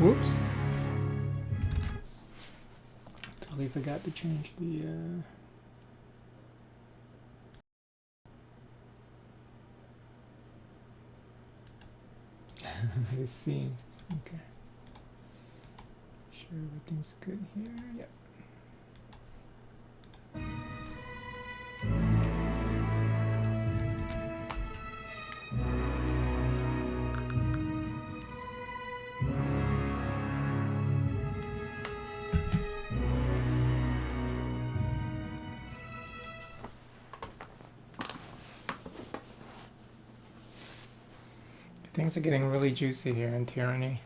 Whoops. Totally forgot to change the this scene. Okay. Sure everything's good here. Yep. Things are getting really juicy here in Tyranny.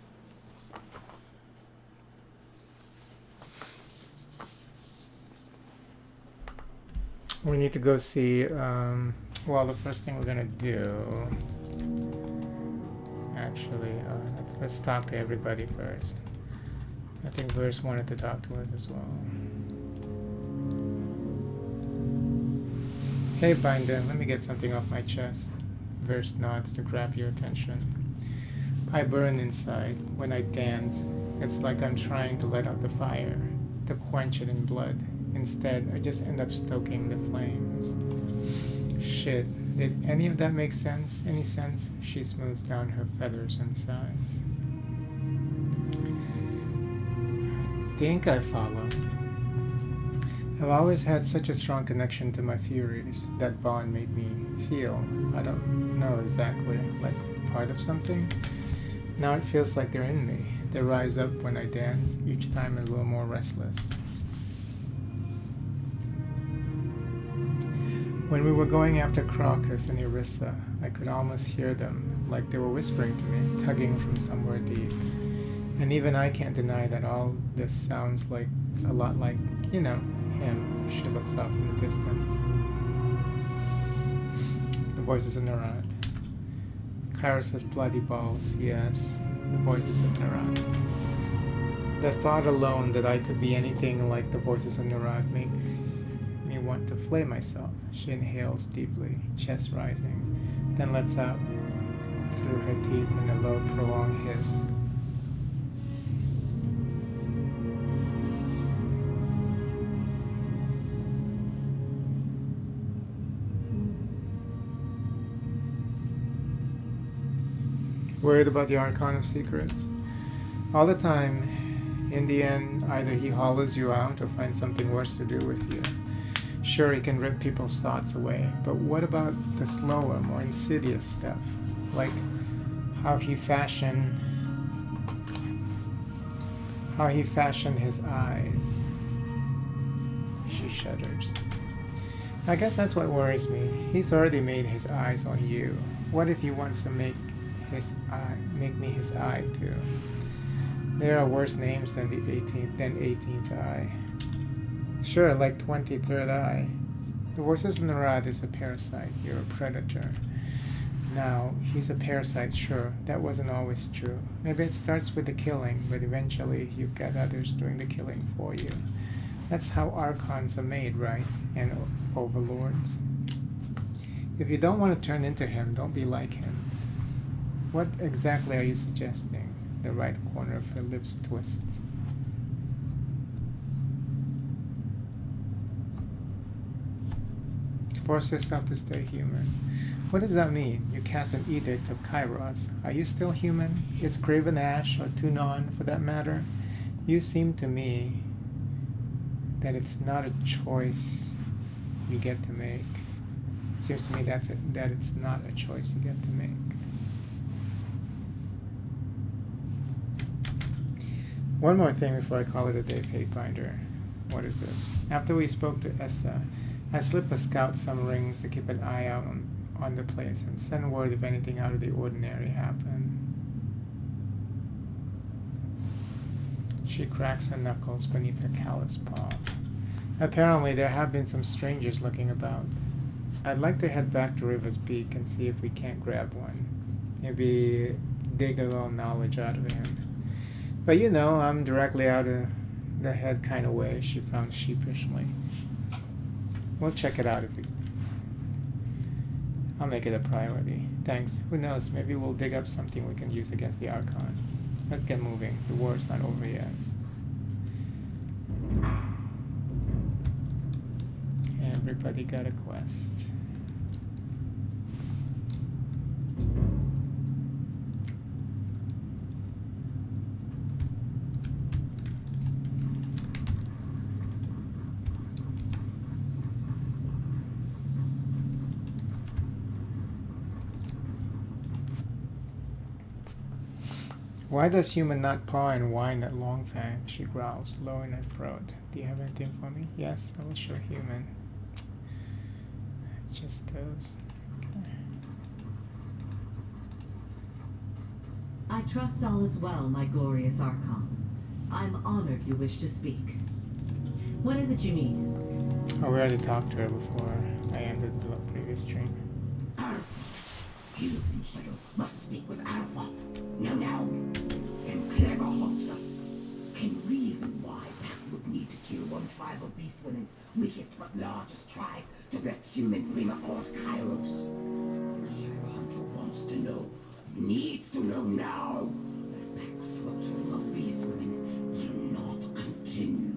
We need to go see, well, the first thing we're gonna do, actually, let's talk to everybody first. I think Verse wanted to talk to us as well. Hey Binder, let me get something off my chest. Verse nods to grab your attention. I burn inside. When I dance, it's like I'm trying to let out the fire, to quench it in blood. Instead, I just end up stoking the flames. Shit, did any of that make sense? Any sense? She smooths down her feathers and sighs. I think I follow. I've always had such a strong connection to my furies. That bond made me feel, I don't know exactly, like part of something. Now it feels like they're in me. They rise up when I dance, each time a little more restless. When we were going after Crocus and Irissa, I could almost hear them, like they were whispering to me, tugging from somewhere deep. And even I can't deny that all this sounds like a lot like, you know, him. She looks off in the distance. The voices in Narat. Kyra says bloody balls, yes. The voices of Narat. The thought alone that I could be anything like the voices of Narat makes me want to flay myself. She inhales deeply, chest rising, then lets out through her teeth in a low, prolonged hiss. Worried about the Archon of Secrets? All the time. In the end, either he hollows you out or finds something worse to do with you. Sure, he can rip people's thoughts away, but what about the slower, more insidious stuff? Like how he fashioned his eyes. She shudders. I guess that's what worries me. He's already made his eyes on you. What if he wants to make me his eye too? There are worse names than 18th eye. Sure, like 23rd eye. The voices in the rod is a parasite. You're a predator. Now, he's a parasite, sure. That wasn't always true. Maybe it starts with the killing, but eventually you've got others doing the killing for you. That's how Archons are made, right? And overlords. If you don't want to turn into him, don't be like him. What exactly are you suggesting? The right corner of her lips twists. Force yourself to stay human. What does that mean? You cast an edict of Kairos. Are you still human? Is Craven Ash or Tunon, for that matter? You seem to me that it's not a choice you get to make. Seems to me that it's not a choice you get to make. One more thing before I call it a day, Fatebinder. What is it? After we spoke to Essa, I slipped a scout some rings to keep an eye out on the place and send word if anything out of the ordinary happened. She cracks her knuckles beneath her callous paw. Apparently there have been some strangers looking about. I'd like to head back to River's Peak and see if we can't grab one. Maybe dig a little knowledge out of him. But you know, I'm directly out of the head kind of way, she frowned sheepishly. We'll check it out if we... I'll make it a priority. Thanks. Who knows, maybe we'll dig up something we can use against the Archons. Let's get moving. The war's not over yet. Everybody got a quest. Why does human not paw and whine at Longfang? She growls, low in her throat. Do you have anything for me? Yes, I will show human. Just those. Okay. I trust all is well, my glorious Archon. I'm honored you wish to speak. What is it you need? Oh, we already talked to her before I ended the previous stream. Alpha. Heels in Shadow must speak with Alpha. Now. And clever hunter can reason why Pack would need to kill one tribe of beast women, weakest but largest tribe, to best human Prima called Kairos. Shadow Hunter wants to know, needs to know now, that Pack's slaughtering of beast women will not continue.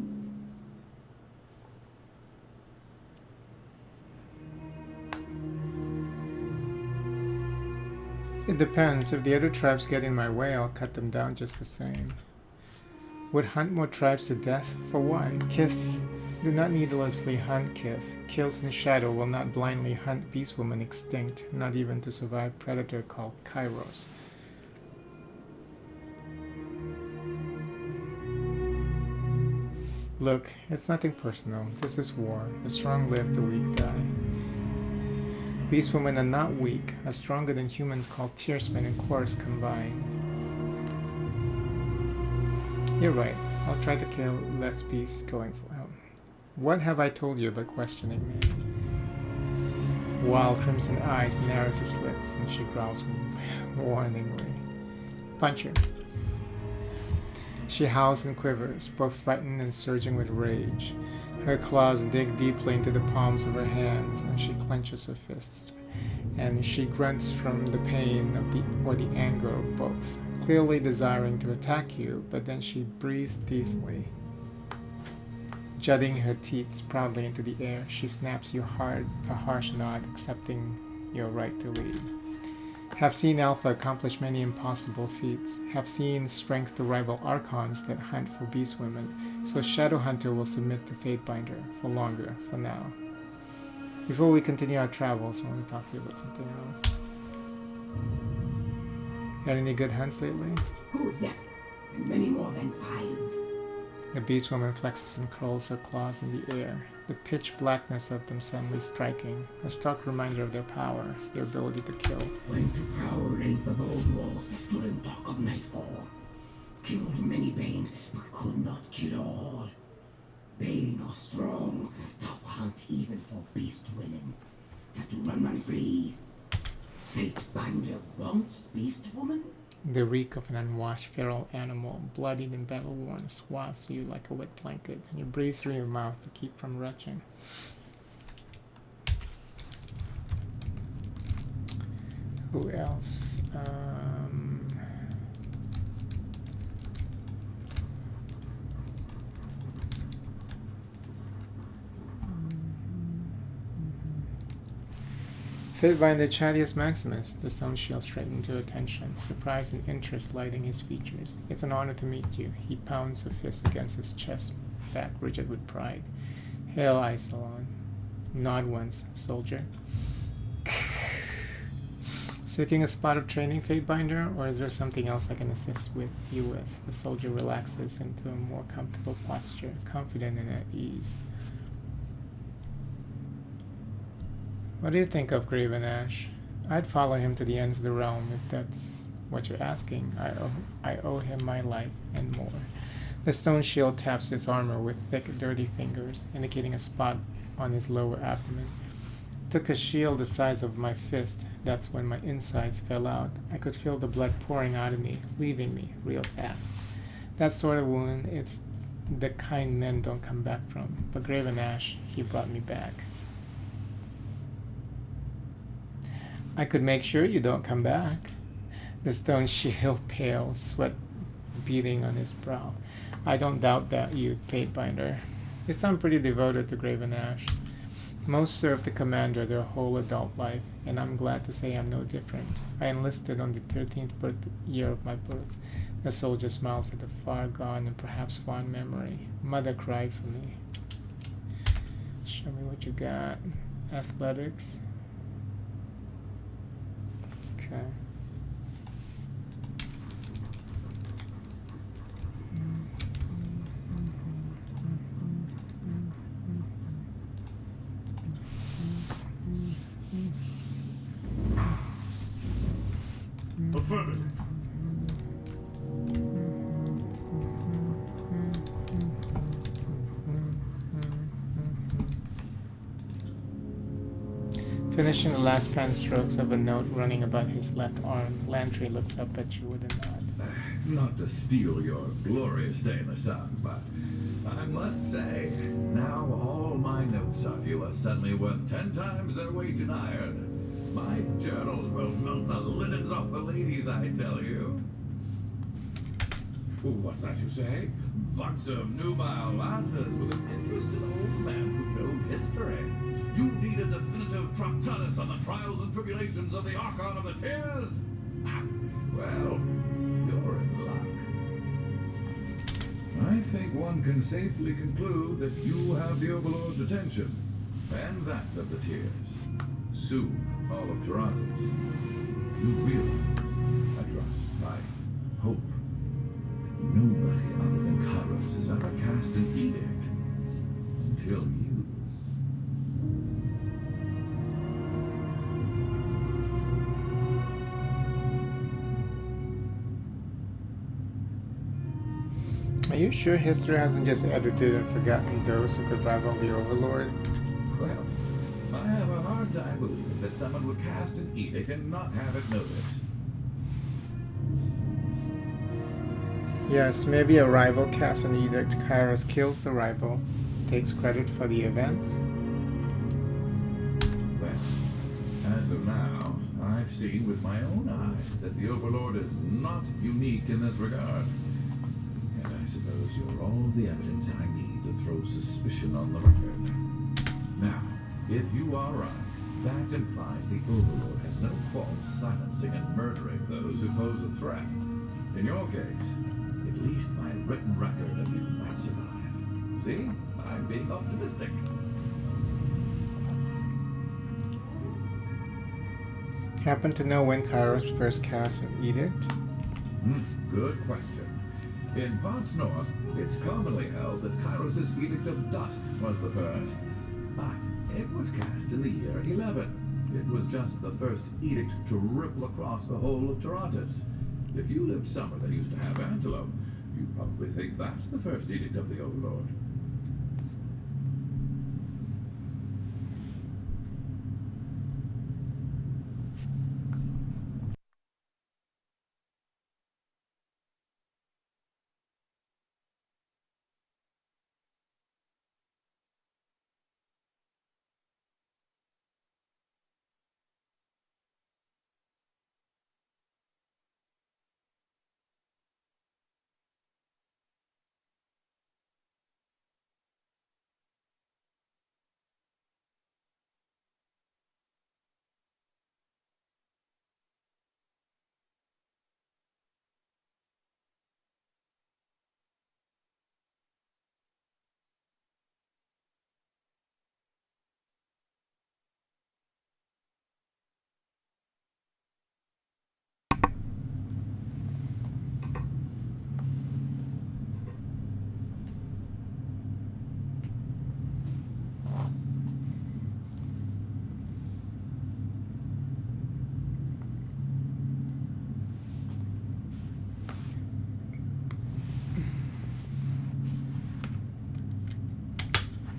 It depends. If the other tribes get in my way, I'll cut them down just the same. Would hunt more tribes to death? For what? Kith do not needlessly hunt Kith. Kills in Shadow will not blindly hunt beast woman extinct, not even to survive predator called Kairos. Look, it's nothing personal. This is war. The strong live, the weak die. Beast women are not weak, are stronger than humans called Tearsmen and Chorus combined. You're right. I'll try to kill less beasts going forward. What have I told you about questioning me? Wild crimson eyes narrow to slits, and she growls warningly. Punch her. She howls and quivers, both frightened and surging with rage. Her claws dig deeply into the palms of her hands, and she clenches her fists. And she grunts from the pain or the anger of both, clearly desiring to attack you, but then she breathes deeply. Jutting her teeth proudly into the air, she snaps you a harsh nod, accepting your right to lead. Have seen Alpha accomplish many impossible feats. Have seen strength to rival Archons that hunt for beast women, so Shadow Hunter will submit to Fatebinder for longer, for now. Before we continue our travels, I want to talk to you about something else. Had any good hunts lately? Good, yeah. And many more than 5. The beast woman flexes and curls her claws in the air, the pitch blackness of them suddenly striking, a stark reminder of their power, their ability to kill. Went to prowling the bold walls during dark of nightfall. Killed many Banes, but could not kill all. Bane are strong, tough hunt even for beast women. Had to run, flee. Fatebinder wants beast woman? The reek of an unwashed feral animal, bloodied and battle-worn, swathes you like a wet blanket, and you breathe through your mouth to keep from retching. Who else? Fatebinder Chadius Maximus, the stone shield straightened to attention, surprise and interest lighting his features. It's an honor to meet you. He pounds a fist against his chest, back rigid with pride. Hail, Isolon. Nod once, soldier. Seeking a spot of training, Fatebinder, or is there something else I can assist you with? The soldier relaxes into a more comfortable posture, confident and at ease. What do you think of Graven Ash? I'd follow him to the ends of the realm if that's what you're asking. I owe him my life and more. The stone shield taps his armor with thick, dirty fingers, indicating a spot on his lower abdomen. Took a shield the size of my fist. That's when my insides fell out. I could feel the blood pouring out of me, leaving me real fast. That sort of wound, it's the kind men don't come back from. But Graven Ash, he brought me back. I could make sure you don't come back. The stone shield pales, sweat beating on his brow. I don't doubt that, you Fatebinder. You sound pretty devoted to Graven Ash. Most serve the commander their whole adult life, and I'm glad to say I'm no different. I enlisted on the 13th year of my birth. The soldier smiles at a far gone and perhaps fond memory. Mother cried for me. Show me what you got. Athletics. Okay. Affirmative. Finishing the last pen strokes of a note running about his left arm, Lantry looks up at you with a nod. Not to steal your glorious day in the sun, but I must say, now all my notes on you are suddenly worth 10 times their weight in iron. My journals will melt the linens off the ladies, I tell you. What's that you say? Bunch of nubile lasses with an interest in old men who know history. You need a definitive Troctonus on the trials and tribulations of the Archon of the Tears? Ah, well, you're in luck. I think one can safely conclude that you have the Overlord's attention, and that of the Tears. Soon, all of Tyranny. You realize, I trust, I hope, that nobody other than Kairos has ever cast an edict until you. Are you sure history hasn't just edited and forgotten those who could rival the Overlord? Well, I have a hard time believing that someone would cast an edict and not have it noticed. Yes, maybe a rival casts an edict, Kairos kills the rival, takes credit for the events. Well, as of now, I've seen with my own eyes that the Overlord is not unique in this regard. And I suppose you're all the evidence I need to throw suspicion on the record. Now, if you are right, that implies the Overlord has no qualms silencing and murdering those who pose a threat. In your case, at least my written record of you might survive. See? I'm being optimistic. Happen to know when Kairos first cast an edict? Good question. In parts north, it's commonly held that Kairos' Edict of Dust was the first. But it was cast in the year 11. It was just the first edict to ripple across the whole of Tyrantus. If you lived somewhere that used to have antelope, you probably think that's the first edict of the Overlord.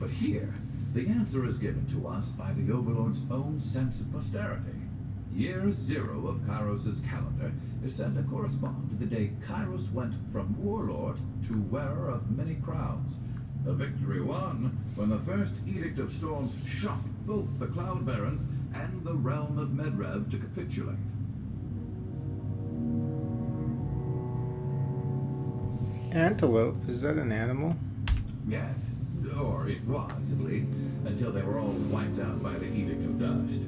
But here, the answer is given to us by the Overlord's own sense of posterity. Year 0 of Kairos' calendar is said to correspond to the day Kairos went from warlord to wearer of many crowns. A victory won when the first Edict of Storms shocked both the Cloud Barons and the realm of Medrev to capitulate. Antelope? Is that an animal? Yes, or it was, at least, until they were all wiped out by the Edict of Dust.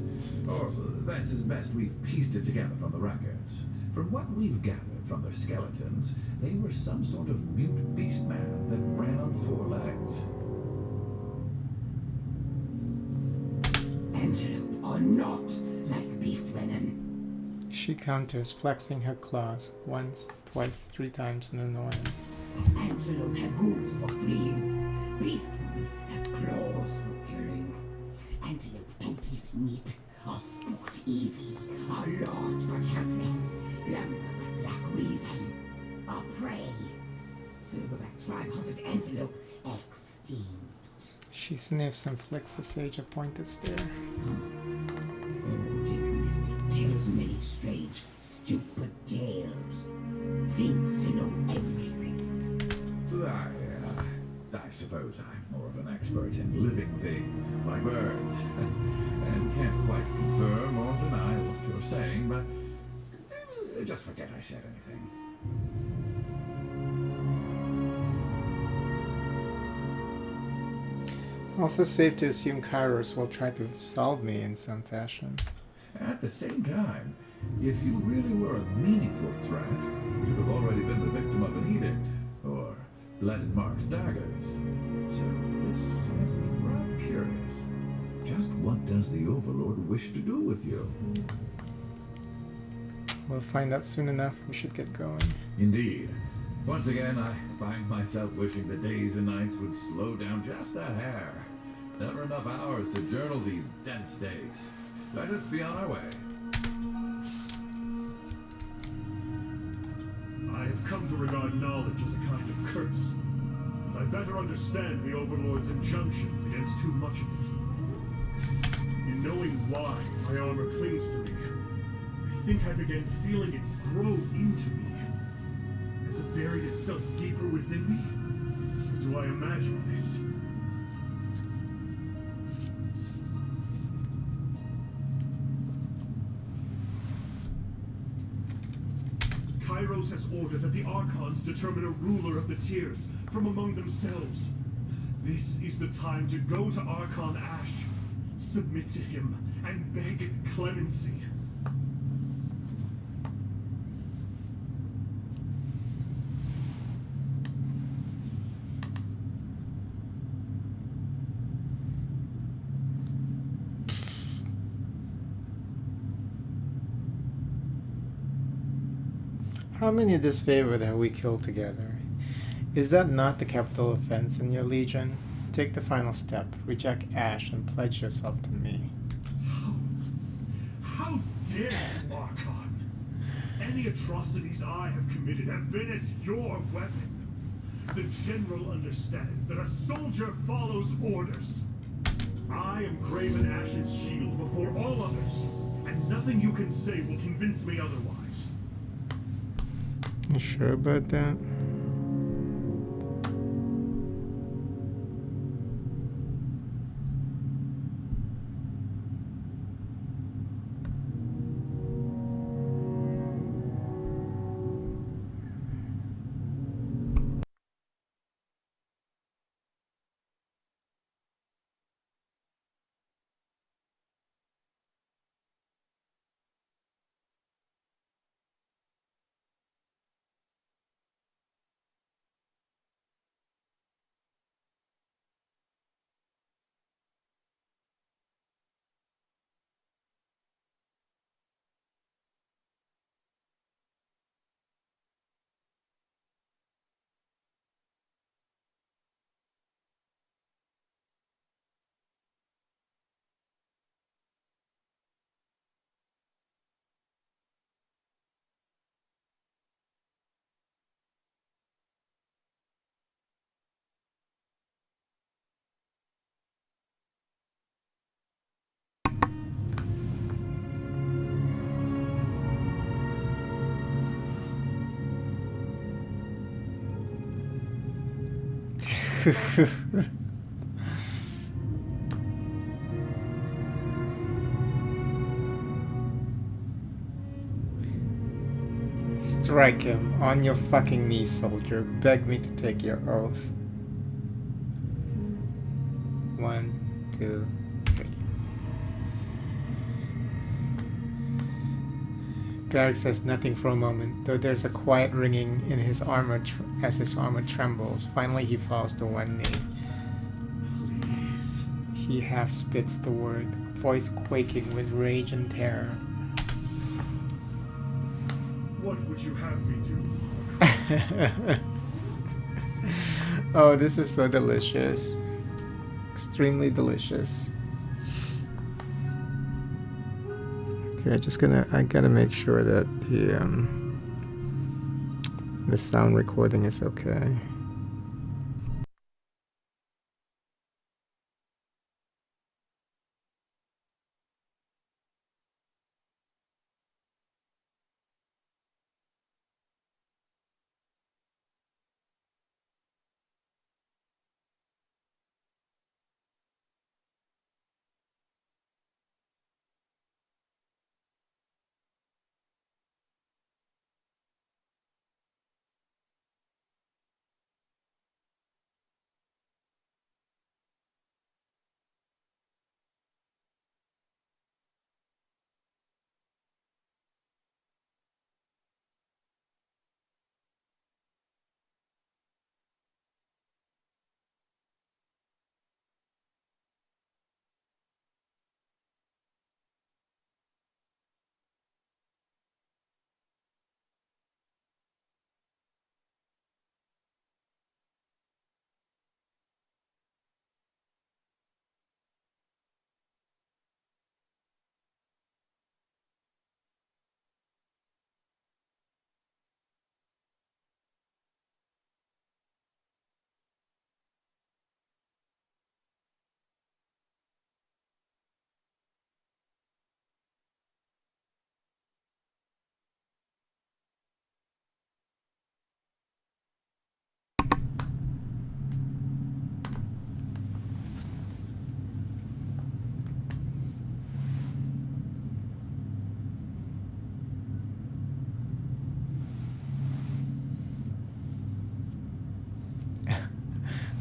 Or that's as best we've pieced it together from the records. From what we've gathered from their skeletons, they were some sort of mute beast man that ran on 4 legs. Antelope are not like beast women. She counters, flexing her claws once, twice, 3 times in annoyance. Antelope have hooves for fleeing. Beast women have claws for killing. Antelope don't eat meat, are spooked easy, are large but helpless, lumber but lack reason, are prey. Silverback tribe hunted antelope extinct. She sniffs and flicks the sage a pointed stare. Old King Mystic tells many strange, stupid tales. Thinks to know everything. I suppose I'm more of an expert in living things, like birds, and can't quite confirm or deny what you're saying, but just forget I said anything. Also safe to assume Kairos will try to solve me in some fashion. At the same time, if you really were a meaningful threat, you'd have already been the victim of an edict, or bled in Mark's daggers. So this has me rather curious. Just what does the Overlord wish to do with you? We'll find out soon enough. We should get going. Indeed. Once again, I find myself wishing the days and nights would slow down just a hair. Never enough hours to journal these dense days. Let us be on our way. I have come to regard knowledge as a kind of curse, and I better understand the Overlord's injunctions against too much of it. In knowing why my armor clings to me, I think I began feeling it grow into me. Has it buried itself deeper within me? Or do I imagine this? Kairos has ordered that the Archons determine a ruler of the tiers from among themselves. This is the time to go to Archon Ash, submit to him, and beg clemency. How many disfavored have we killed together? Is that not the capital offense in your legion? Take the final step. Reject Ash and pledge yourself to me. How dare you, Archon? Any atrocities I have committed have been as your weapon. The General understands that a soldier follows orders. I am Graven Ash's shield before all others, and nothing you can say will convince me otherwise. You sure about that? Strike him. On your fucking knees, soldier. Beg me to take your oath. 1, 2, 3. Beric says nothing for a moment, though there's a quiet ringing in his armor as his armor trembles. Finally, he falls to one knee. Please. He half spits the word, voice quaking with rage and terror. What would you have me do? Oh, this is so delicious. Extremely delicious. Okay, I gotta make sure that the sound recording is okay.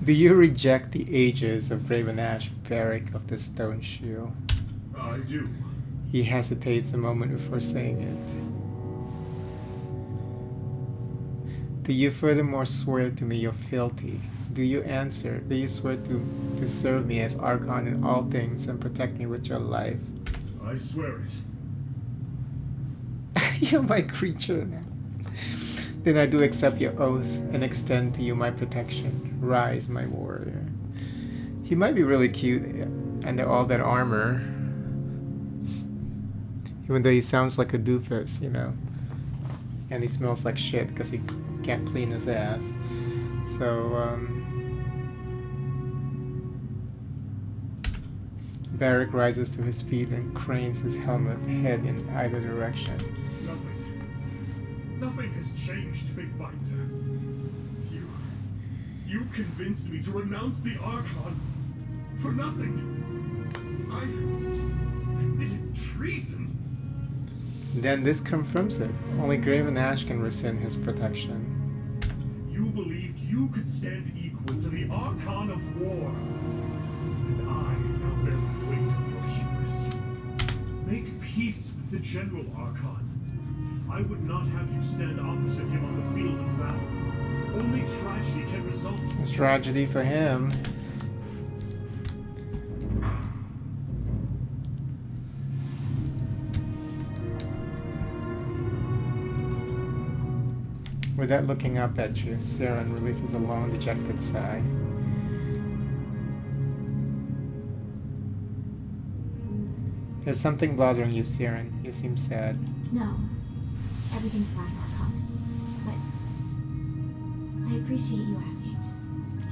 Do you reject the ages of Ravenash, Beric of the Stone Shield? I do. He hesitates a moment before saying it. Do you furthermore swear to me your fealty? Do you swear to serve me as Archon in all things and protect me with your life? I swear it. You're my creature now. Then I do accept your oath and extend to you my protection. Rise, my warrior. He might be really cute under all that armor. Even though he sounds like a doofus, you know. And he smells like shit because he can't clean his ass. So, Beric rises to his feet and cranes his helmet head in either direction. Nothing has changed, Fatebinder. You convinced me to renounce the Archon for nothing. I committed treason. Then this confirms it. Only Graven Ash can rescind his protection. You believed you could stand equal to the Archon of War. And I now bear the weight of your hubris. Make peace with the General Archon. I would not have you stand opposite him on the field of battle. Only tragedy can result. It's tragedy for him. Without looking up at you, Siren releases a long, dejected sigh. There's something bothering you, Siren. You seem sad. No. Everything's fine, Archon. But I appreciate you asking.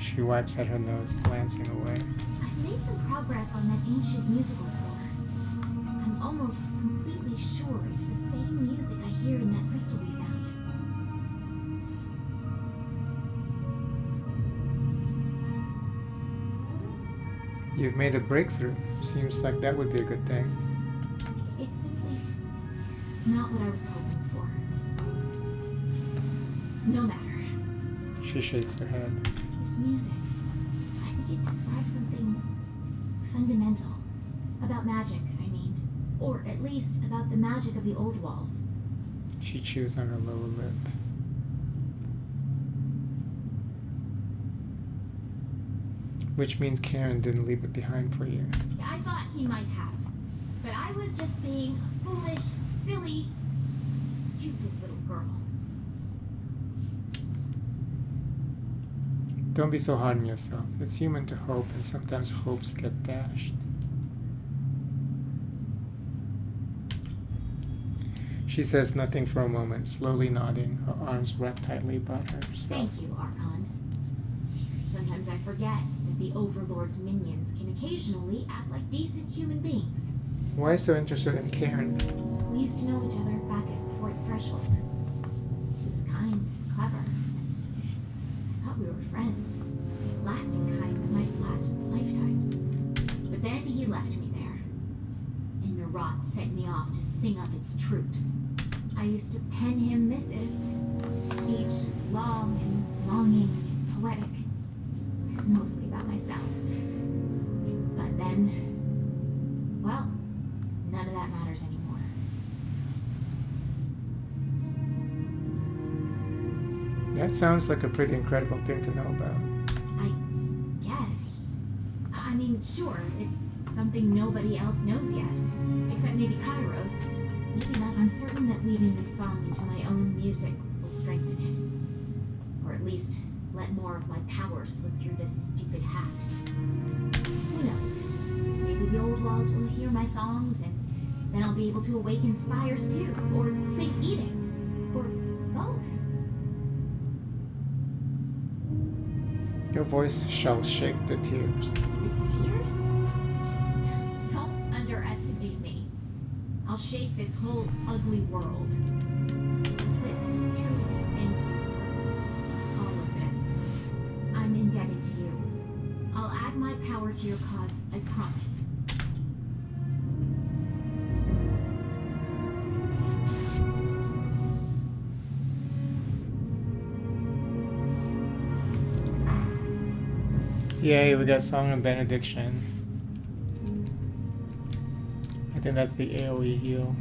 She wipes at her nose, glancing away. I've made some progress on that ancient musical score. I'm almost completely sure it's the same music I hear in that crystal we found. You've made a breakthrough. Seems like that would be a good thing. It's simply not what I was hoping for, I suppose. No matter. She shakes her head. This music, I think it describes something fundamental. About magic, I mean. Or at least about the magic of the old walls. She chews on her lower lip. Which means Karen didn't leave it behind for you. I thought he might have. But I was just being a foolish, silly, stupid little girl. Don't be so hard on yourself. It's human to hope, and sometimes hopes get dashed. She says nothing for a moment, slowly nodding, her arms wrapped tightly about herself. Thank you, Archon. Sometimes I forget that the Overlord's minions can occasionally act like decent human beings. Why so interested in Karen? We used to know each other back at Fort Threshold. He was kind and clever. I thought we were friends. The lasting kind that might last lifetimes. But then he left me there. And Narot sent me off to sing up its troops. I used to pen him missives, each long and longing and poetic. Mostly about myself. But then, well, none of that matters anymore. That sounds like a pretty incredible thing to know about. I guess. I mean, sure, it's something nobody else knows yet. Except maybe Kairos. Maybe not. I'm certain that weaving this song into my own music will strengthen it. Or at least let more of my power slip through this stupid hat. Who knows? Maybe the old walls will hear my songs, and then I'll be able to awaken spires too, or sing edicts, or both. Your voice shall shake the tears. The tears? Don't underestimate me. I'll shake this whole ugly world. But truly, thank you for all of this. I'm indebted to you. I'll add my power to your cause, I promise. Yay, we got Song of Benediction. I think that's the AoE heal.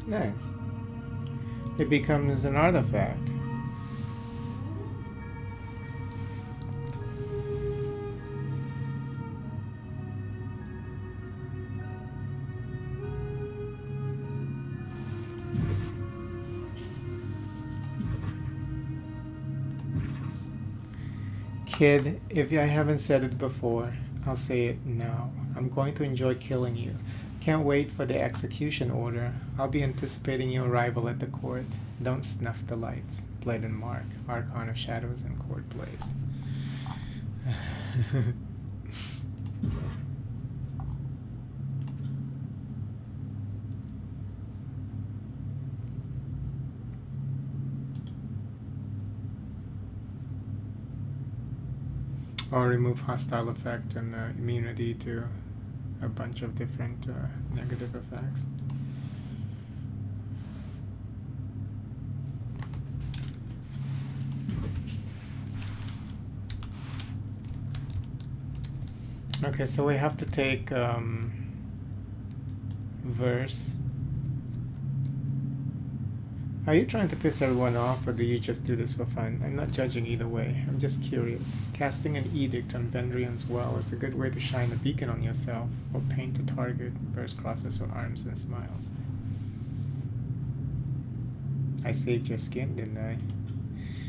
Nice. It becomes an artifact. Kid, if I haven't said it before, I'll say it now. I'm going to enjoy killing you. Can't wait for the execution order. I'll be anticipating your arrival at the court. Don't snuff the lights. Blade and Mark, Archon of Shadows and Court Blade. Or remove hostile effect and immunity to a bunch of different negative effects. Okay, so we have to take verse. Are you trying to piss everyone off, or do you just do this for fun? I'm not judging either way. I'm just curious. Casting an edict on Bendrian's well is a good way to shine a beacon on yourself, or paint a target. Verse crosses her arms and smiles. I saved your skin, didn't I?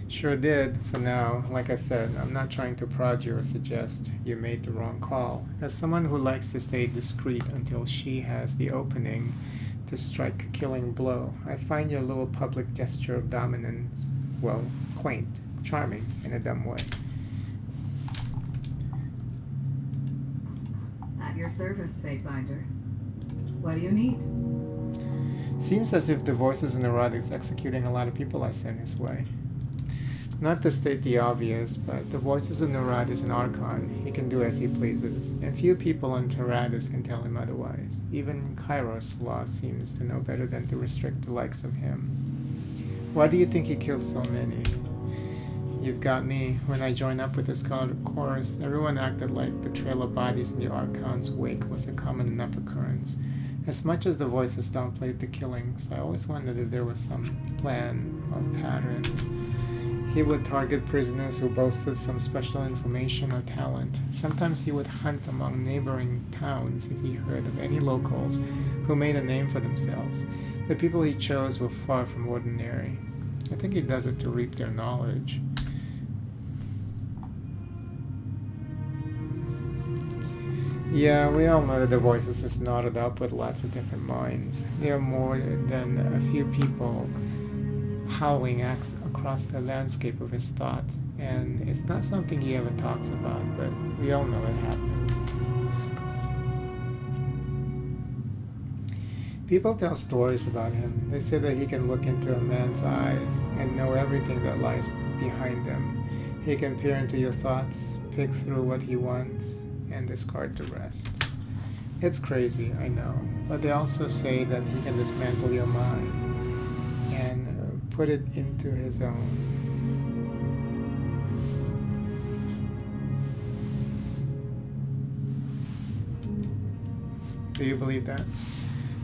Sure did, for now. Like I said, I'm not trying to prod you or suggest you made the wrong call. As someone who likes to stay discreet until she has the opening to strike a killing blow, I find your little public gesture of dominance, well, quaint, charming in a dumb way. At your service, Fatebinder. What do you need? Seems as if the voices in the rod is executing a lot of people I sent his way. Not to state the obvious, but the voices in the rod is an archon. He can do as he pleases, and few people on Tyranny can tell him otherwise. Even Kairos' law seems to know better than to restrict the likes of him. Why do you think he kills so many? You've got me. When I joined up with the Scarlet Chorus, everyone acted like the trail of bodies in the Archon's wake was a common enough occurrence. As much as the voices downplayed the killings, I always wondered if there was some plan or pattern. He would target prisoners who boasted some special information or talent. Sometimes he would hunt among neighboring towns if he heard of any locals who made a name for themselves. The people he chose were far from ordinary. I think he does it to reap their knowledge. Yeah, we all know that the voices is knotted up with lots of different minds. There are more than a few people howling across the landscape of his thoughts, and it's not something he ever talks about, but we all know it happens. People tell stories about him. They say that he can look into a man's eyes and know everything that lies behind them. He can peer into your thoughts, pick through what he wants, and discard the rest. It's crazy, I know, but they also say that he can dismantle your mind and put it into his own. Do you believe that?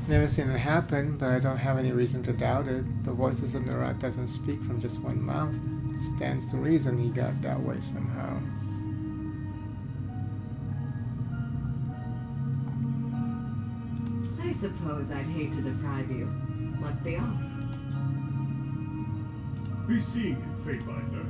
Never seen it happen, but I don't have any reason to doubt it. The voices of Nerat doesn't speak from just one mouth. Stands to reason he got that way somehow. I suppose I'd hate to deprive you. Let's be off. Be seeing you, Fatebinder.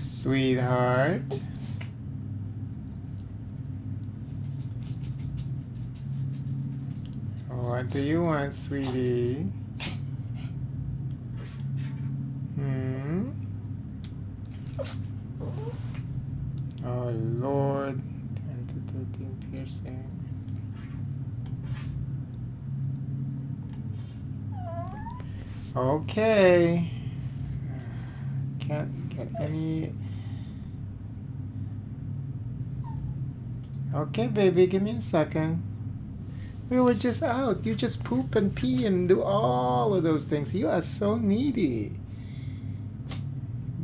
Sweetheart. What do you want, sweetie? Oh Lord. 10 to 13 piercing. Okay. Can't get any. Okay, baby, give me a second. We were just out. You just poop and pee and do all of those things. You are so needy.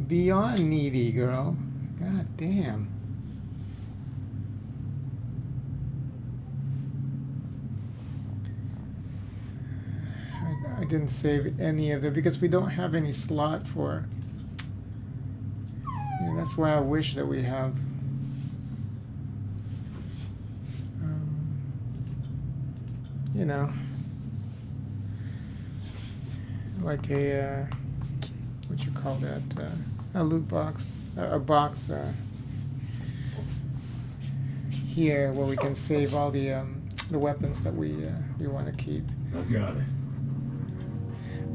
Beyond needy, girl. God damn. I didn't save any of them because we don't have any slot for. Yeah, that's why I wish that we have. You know, like a what you call that? A loot box, a box here where we can save all the weapons that we want to keep. I got it.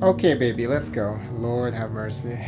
Okay, baby, let's go. Lord have mercy.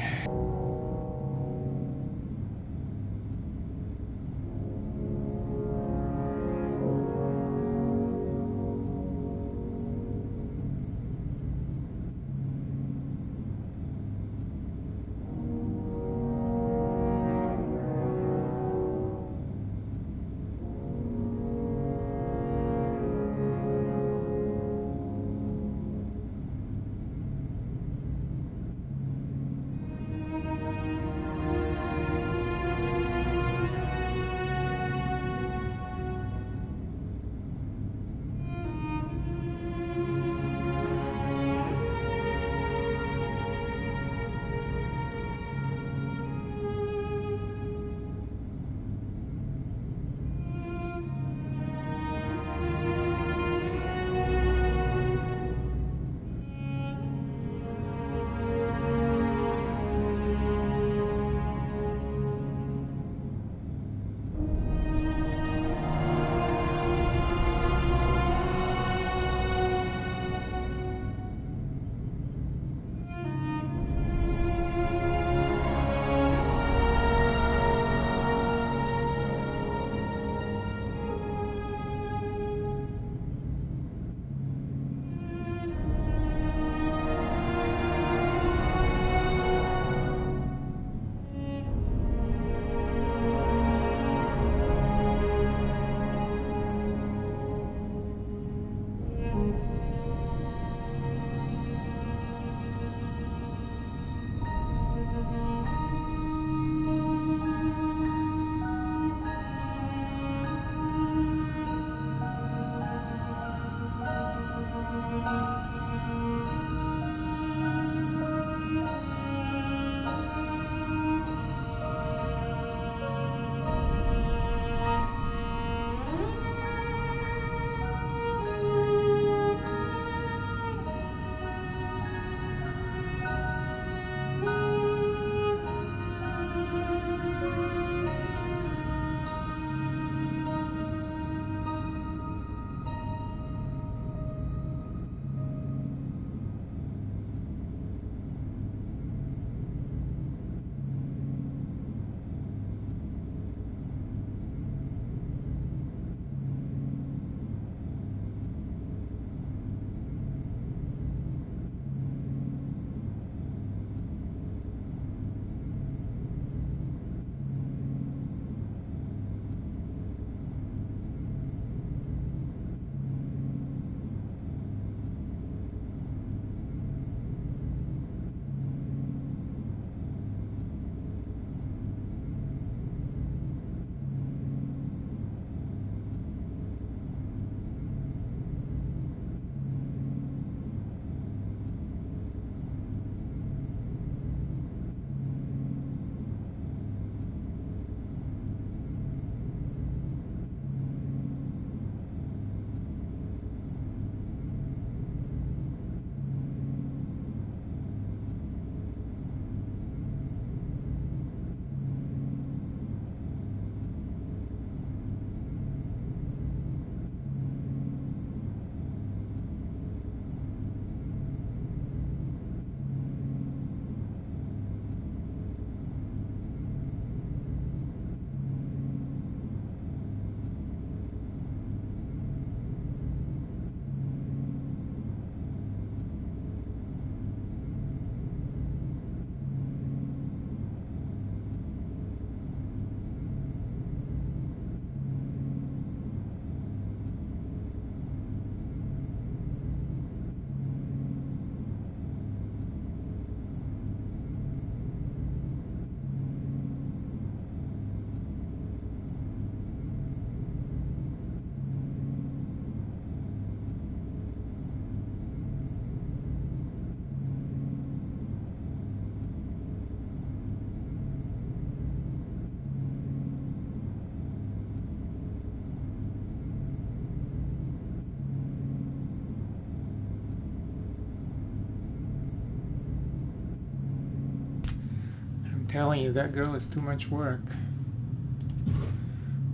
telling you, that girl is too much work.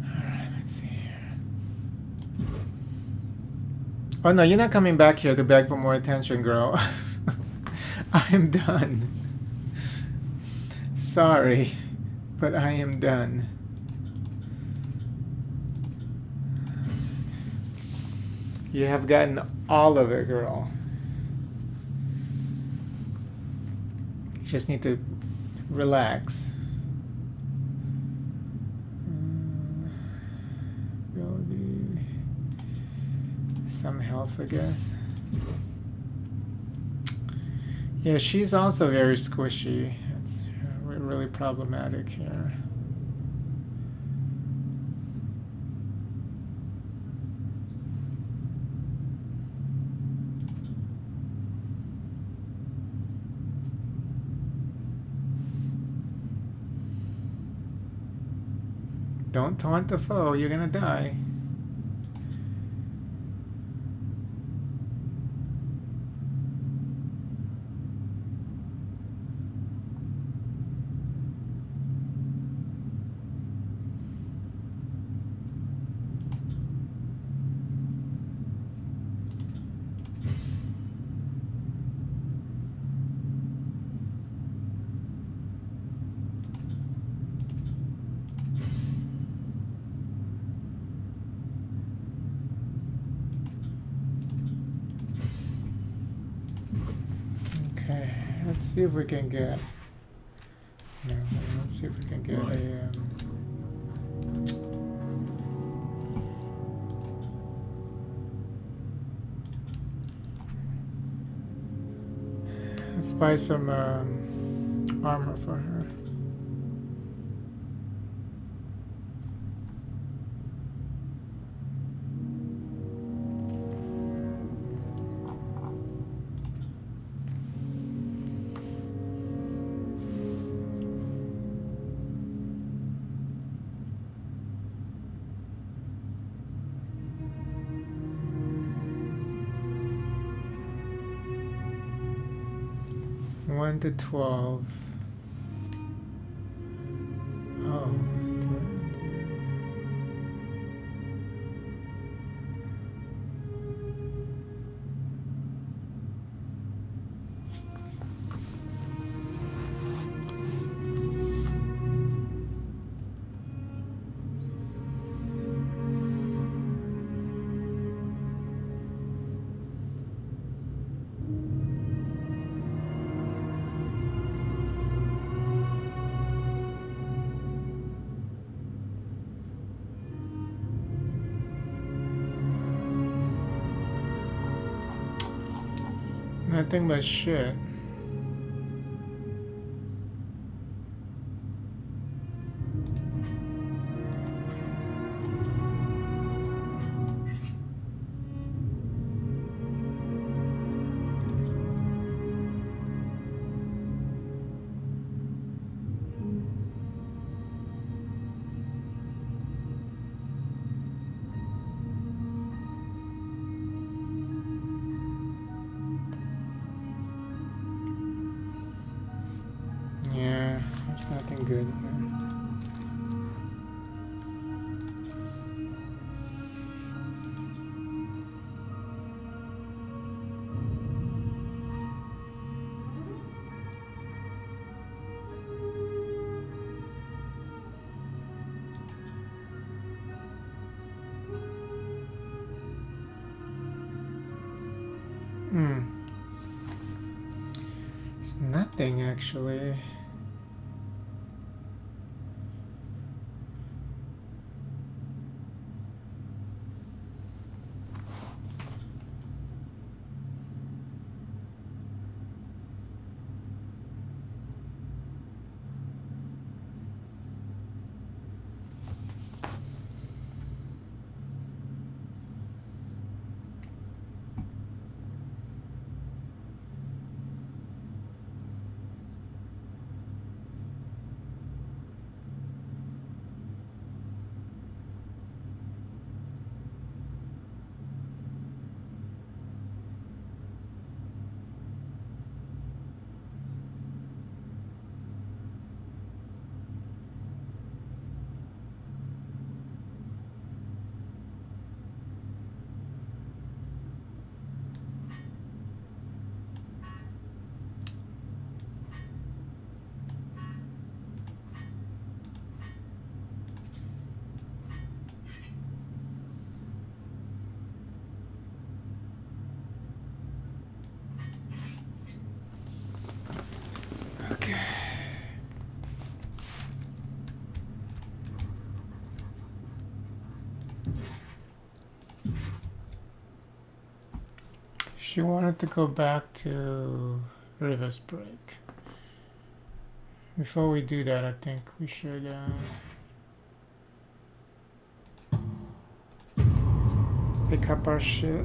Alright, let's see here. Oh no, you're not coming back here to beg for more attention, girl. I am done. Sorry, but I am done. You have gotten all of it, girl. You just need to relax. Ability. Some health, I guess. Yeah, she's also very squishy. It's really problematic here. Don't taunt the foe, you're gonna die. Okay, let's see if we can get. No, let's see if we can get a. Let's buy some armor for her. One to 12. Oh. Nothing but shit. Yeah, there's nothing good here. It's nothing actually. She wanted to go back to River's Break. Before we do that, I think we should pick up our shit.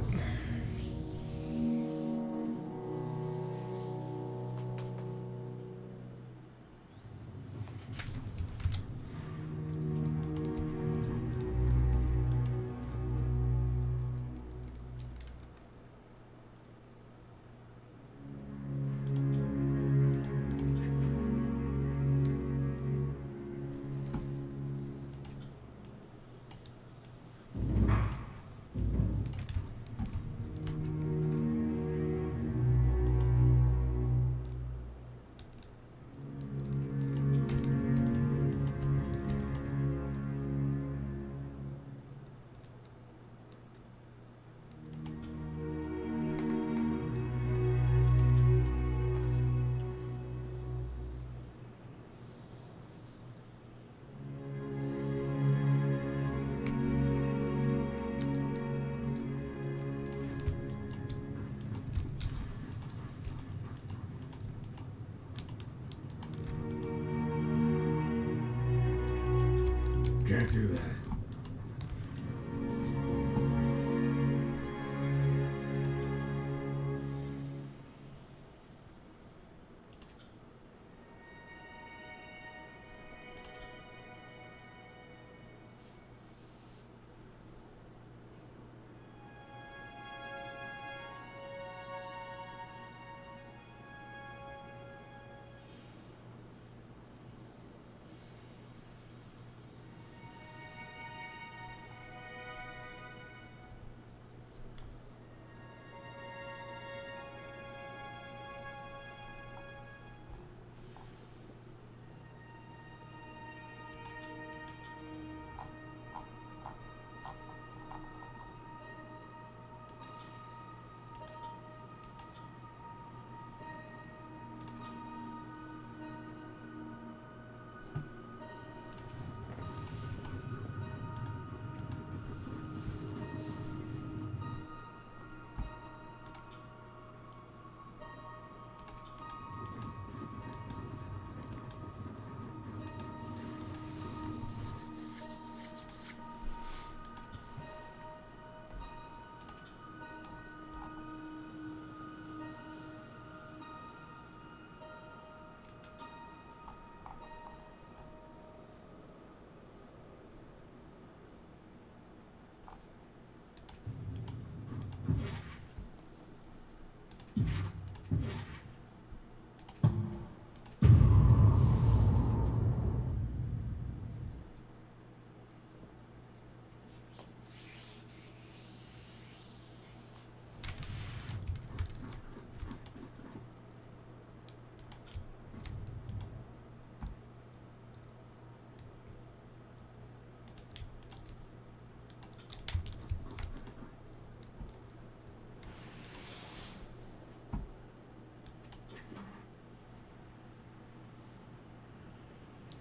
Can't do that.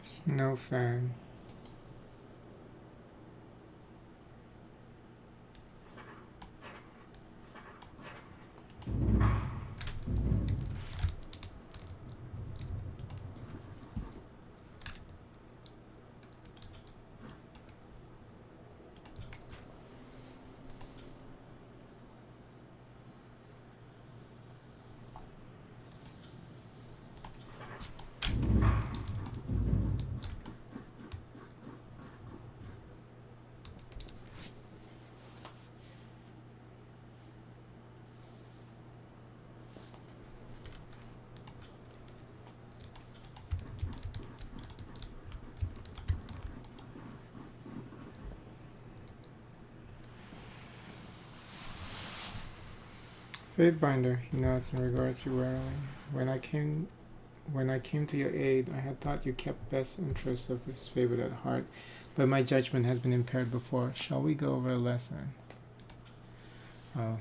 Snow fan. Fatebinder, he nods and regards you warily. When I came to your aid, I had thought you kept best interests of his favorite at heart, but my judgment has been impaired before. Shall we go over a lesson? Oh.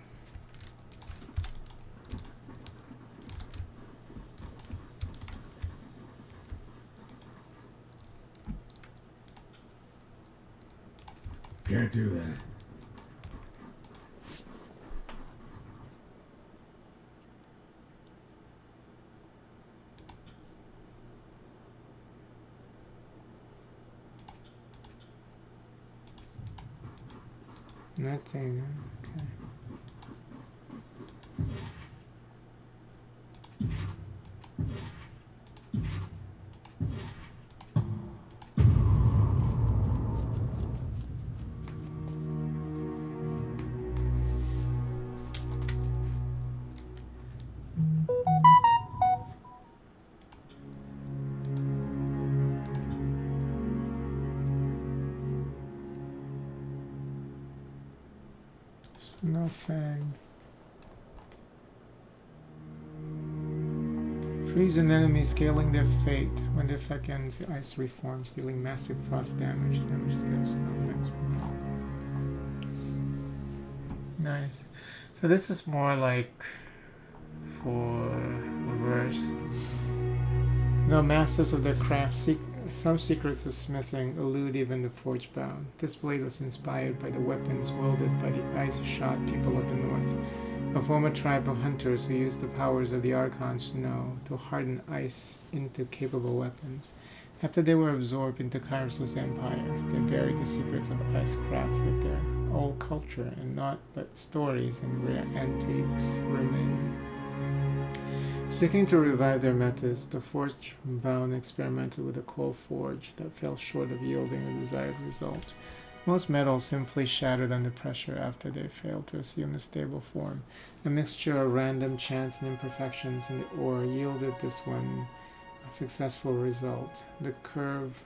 Can't do that. Nothing. Okay. Snowfang. Freeze an enemy, scaling their fate. When their effect ends, the ice reforms, dealing massive frost damage. Damage scales snowflakes. Nice. So this is more like for reverse. The masters of their craft seek some secrets of smithing elude even the forge bound. This blade was inspired by the weapons wielded by the ice-shod people of the north, a former tribe of hunters who used the powers of the Archon snow to harden ice into capable weapons. After they were absorbed into Kairos' empire, they buried the secrets of icecraft with their old culture, and naught but stories and rare antiques remain. Seeking to revive their methods, the forge-bound experimented with a coal forge that fell short of yielding the desired result. Most metals simply shattered under pressure after they failed to assume a stable form. A mixture of random chance and imperfections in the ore yielded this one a successful result. The curved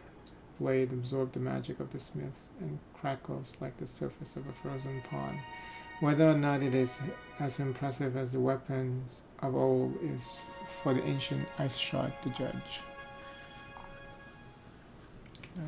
blade absorbed the magic of the smiths and crackles like the surface of a frozen pond. Whether or not it is as impressive as the weapons of old is for the ancient ice shard to judge. Okay.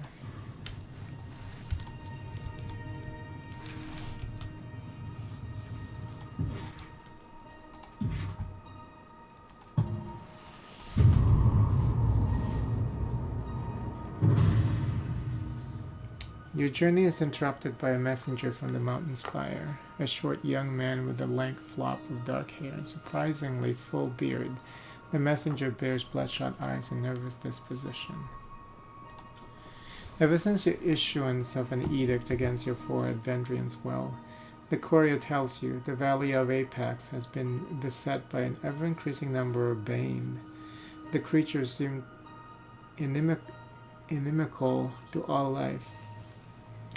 Your journey is interrupted by a messenger from the mountain spire, a short young man with a lank flop of dark hair and surprisingly full beard. The messenger bears bloodshot eyes and nervous disposition. Ever since your issuance of an edict against your forehead, Vendrian's well, the courier tells you the Valley of Apex has been beset by an ever-increasing number of bane. The creatures seem inimical to all life,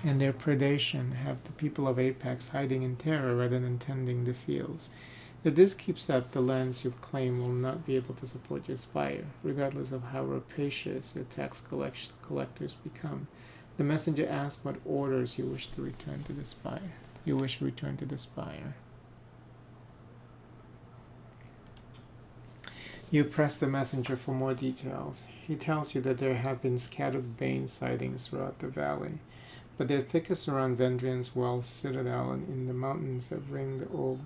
and their predation have the people of Apex hiding in terror rather than tending the fields. If this keeps up, the lands you claim will not be able to support your spire, regardless of how rapacious your tax collectors become. The messenger asks what orders you wish to return to the spire. You press the messenger for more details. He tells you that there have been scattered bane sightings throughout the valley, but they're thickest around Vendrian's Well Citadel and in the mountains that ring the old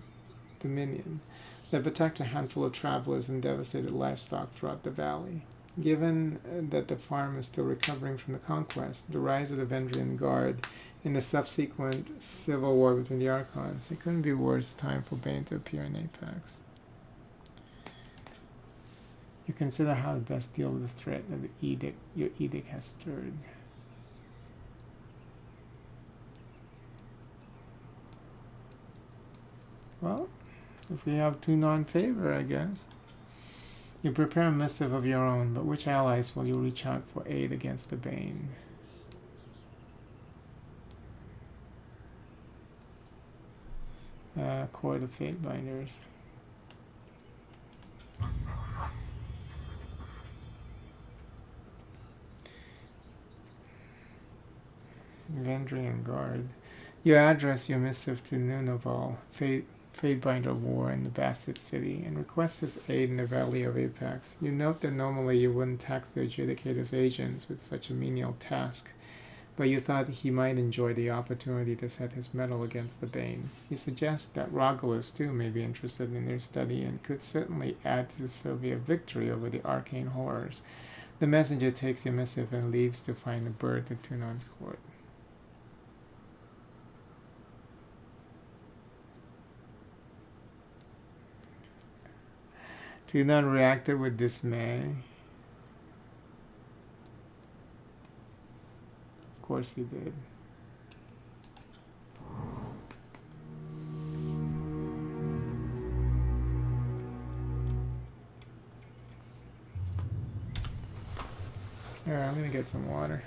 Dominion. They've attacked a handful of travelers and devastated livestock throughout the valley. Given that the farm is still recovering from the conquest, the rise of the Vendrian Guard, and the subsequent civil war between the Archons, it couldn't be worse time for Bane to appear in Apex. You consider how to best deal with the threat that your edict has stirred. Well, if we have two non-favor, I guess. You prepare a missive of your own, but which allies will you reach out for aid against the Bane? Court of Fatebinders. Vendrian Guard. You address your missive to Nunoval, Fatebinder of War in the Bastet City, and request his aid in the Valley of Apex. You note that normally you wouldn't tax the Adjudicator's agents with such a menial task, but you thought he might enjoy the opportunity to set his mettle against the Bane. You suggest that Rogalus too may be interested in their study and could certainly add to the Sylvia victory over the arcane horrors. The messenger takes your missive and leaves to find a bird at Tunon's court. Tunon reacted with dismay. Of course he did. Alright, I'm gonna get some water.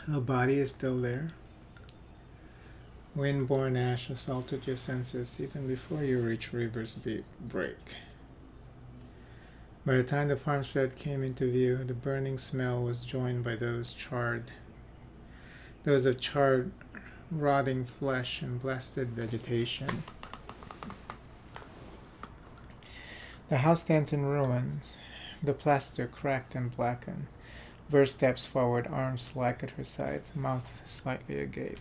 Her body is still there. Wind-borne ash assaulted your senses even before you reach River's break. By the time the farmstead came into view, the burning smell was joined by those of charred, rotting flesh and blasted vegetation. The house stands in ruins, the plaster cracked and blackened. Ver steps forward, arms slack at her sides, mouth slightly agape.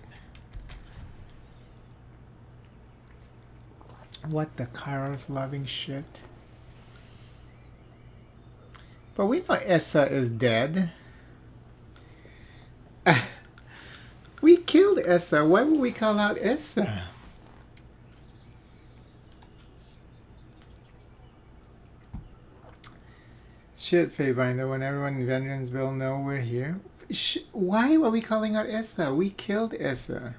What the Kairos loving shit? But we know Essa is dead. We killed Essa. Why would we call out Essa? Shit, Faybinder, when everyone in Vengeanceville know we're here. Why are we calling out Essa? We killed Essa.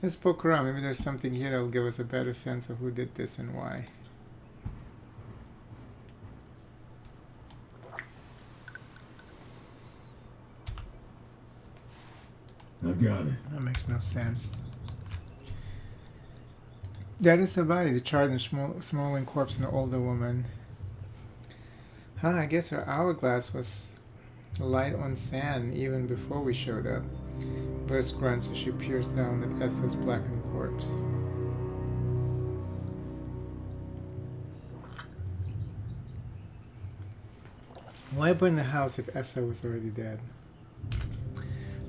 Let's poke around. Maybe there's something here that will give us a better sense of who did this and why. I've got it. That makes no sense. That is her body, the charred and smoldering corpse of an older woman. I guess her hourglass was light on sand even before we showed up. Verse grunts as she peers down at Essa's blackened corpse. Why burn the house if Essa was already dead?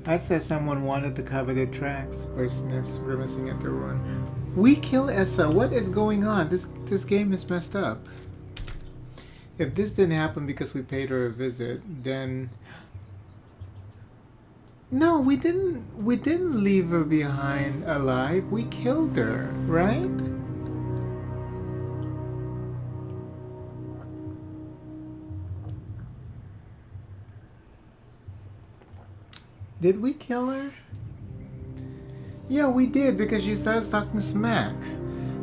I said someone wanted to cover their tracks. Verse sniffs, grimacing at the ruin. We kill Essa. What is going on? This game is messed up. If this didn't happen because we paid her a visit, then... No, we didn't leave her behind alive. We killed her, right? Did we kill her? Yeah, we did, because she started talking smack.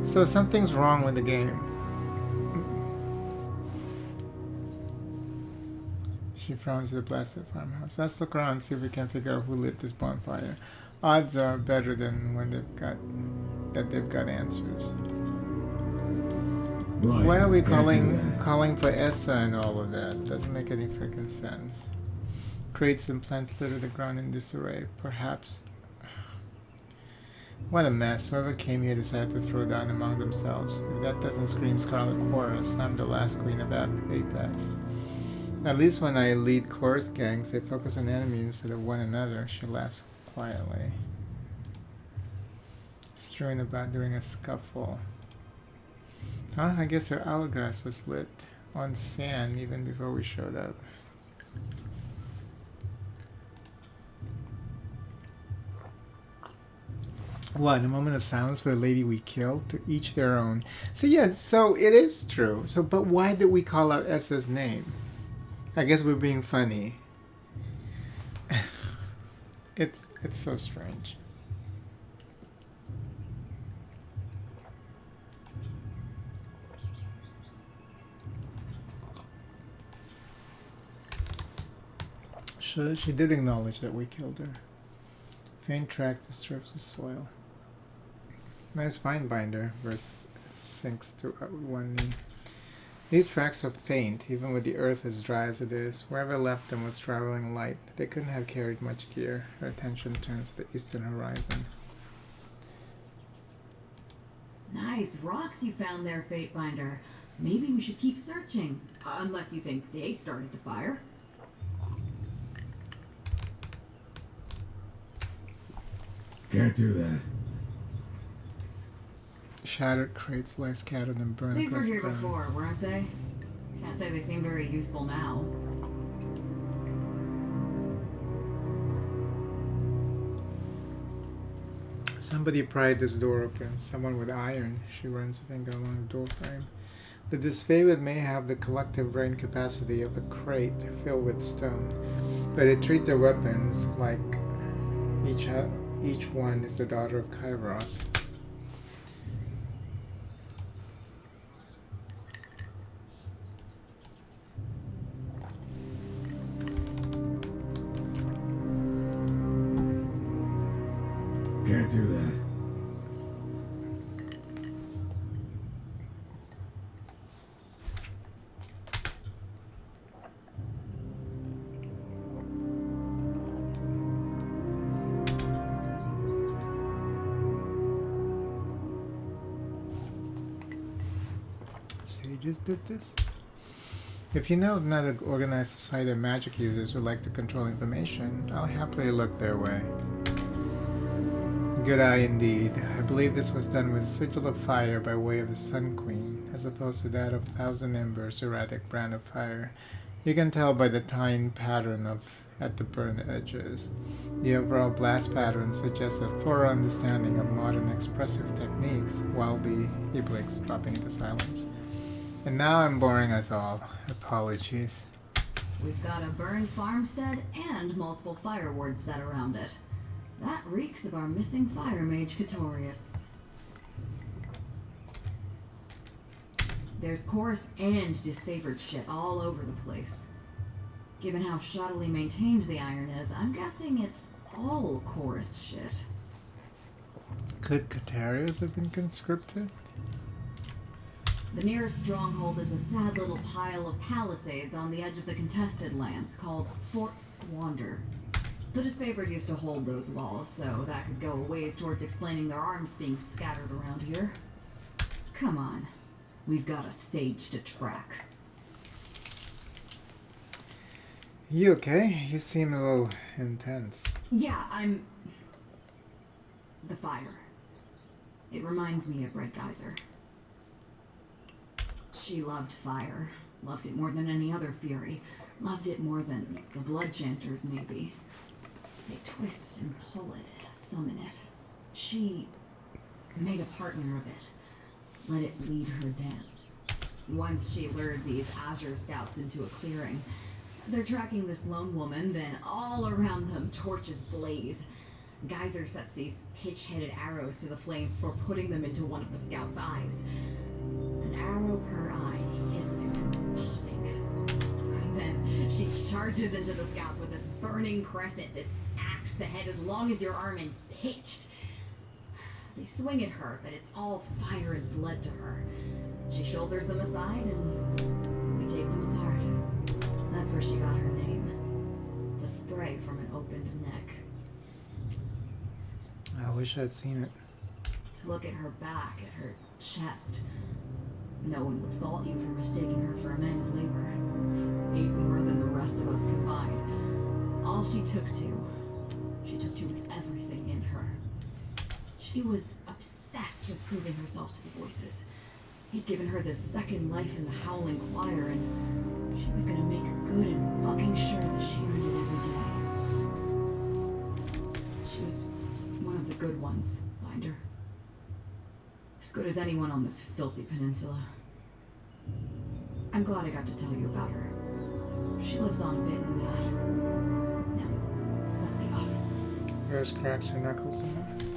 So something's wrong with the game. She frowns at the blasted farmhouse. Let's look around and see if we can figure out who lit this bonfire. Odds are better than when they've got answers. So why are we calling for Essa and all of that? Doesn't make any freaking sense. Crates and plants litter the ground in disarray. Perhaps. What a mess. Whoever came here decided to throw down among themselves. If that doesn't scream Scarlet Chorus, I'm the last queen of Apex. At least when I lead chorus gangs, they focus on enemies instead of one another. She laughs quietly. Strewing about during a scuffle. I guess her hourglass was lit on sand even before we showed up. What, a moment of silence for the lady we killed? To each their own. So yeah, so it is true. So, but why did we call out Essa's name? I guess we're being funny. It's so strange. She did acknowledge that we killed her. Faint track disturbs the soil. Nice vine binder. Verse sinks to one knee. These tracks are faint, even with the earth as dry as it is. Wherever left them was traveling light. They couldn't have carried much gear. Her attention turns to the eastern horizon. Nice rocks you found there, Fatebinder. Maybe we should keep searching. Unless you think they started the fire. Can't do that. Shattered crates lie scattered and burned. These were here before, weren't they? Can't say they seem very useful now. Somebody pried this door open. Someone with iron. She runs a finger along the doorframe. The disfavored may have the collective brain capacity of a crate filled with stone, but they treat their weapons like each one is the daughter of Kairos. just did this? If you know of another organized society of magic users who like to control information, I'll happily look their way. Good eye indeed. I believe this was done with a sigil of fire by way of the Sun Queen, as opposed to that of Thousand Embers erratic brand of fire. You can tell by the tine pattern at the burned edges. The overall blast pattern suggests a thorough understanding of modern expressive techniques, while he blinks, dropping into silence. And now I'm boring us all. Apologies. We've got a burned farmstead and multiple fire wards set around it. That reeks of our missing fire mage Catorius. There's chorus and disfavored shit all over the place. Given how shoddily maintained the iron is, I'm guessing it's all chorus shit. Could Catorius have been conscripted? The nearest stronghold is a sad little pile of palisades on the edge of the contested lands called Fort Squander. The disfavored used to hold those walls, so that could go a ways towards explaining their arms being scattered around here. Come on, we've got a sage to track. You okay? You seem a little intense. Yeah, I'm... The fire. It reminds me of Red Geyser. She loved fire. Loved it more than any other fury. Loved it more than the blood chanters, maybe. They twist and pull it, summon it. She made a partner of it. Let it lead her dance. Once she lured these Azure Scouts into a clearing. They're tracking this lone woman, then all around them torches blaze. Geyser sets these pitch-headed arrows to the flames before putting them into one of the Scouts' eyes. An arrow per eye, hissing and popping. And then she charges into the Scouts with this burning crescent, this axe, the head as long as your arm and pitched. They swing at her, but it's all fire and blood to her. She shoulders them aside and we take them apart. That's where she got her name. The spray from an opened neck. I wish I'd seen it. To look at her back, at her chest. No one would fault you for mistaking her for a man of labor. Even more than the rest of us combined. All she took to with everything in her. She was obsessed with proving herself to the voices. He'd given her this second life in the Howling Choir, and she was gonna make good and fucking sure that she earned it every day. She was one of the good ones, Binder. As good as anyone on this filthy peninsula. I'm glad I got to tell you about her. She lives on a bit in that. Now, let's get off. Rose cracks her knuckles and eyes.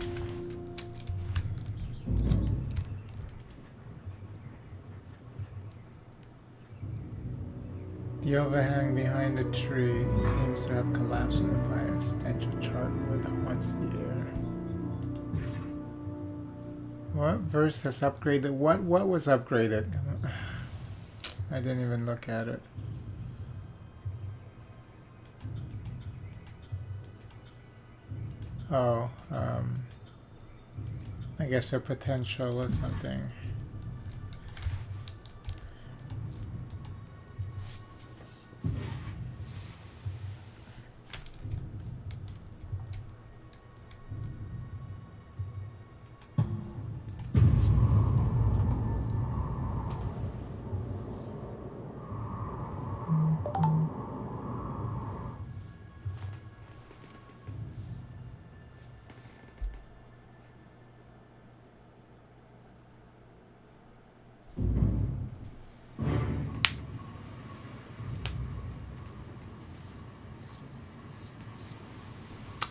The overhang behind the tree seems to have collapsed in the fire. Stench of charred wood haunts the air. What verse has upgraded? What was upgraded? I didn't even look at it. Oh, I guess her potential or something.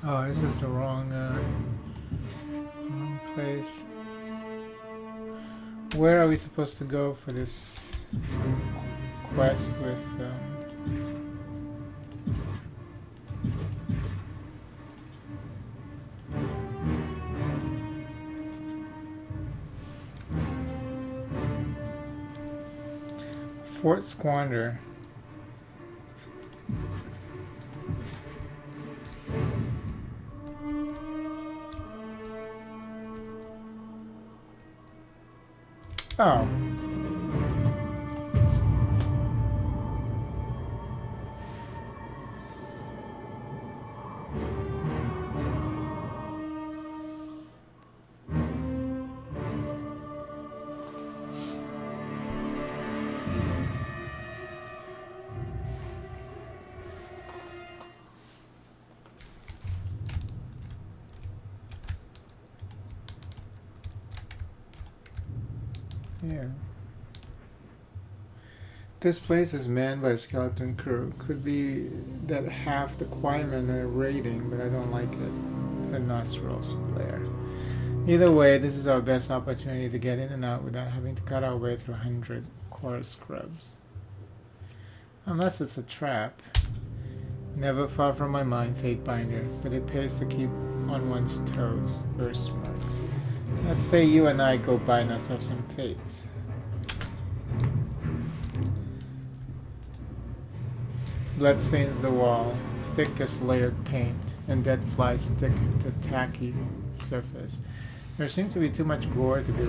Oh, this is the wrong place. Where are we supposed to go for this quest with Fort Squander? Oh. Yeah. This place is manned by a skeleton crew. Could be that half the choirmen are raiding, but I don't like it. The nostrils flare. Either way, this is our best opportunity to get in and out without having to cut our way through 100 chorus scrubs. Unless it's a trap. Never far from my mind, Fate Binder, but it pays to keep on one's toes. Verse marks. Let's say you and I go bind ourselves some fates. Blood stains the wall, thick as layered paint, and dead flies stick to tacky surface. There seems to be too much gore to be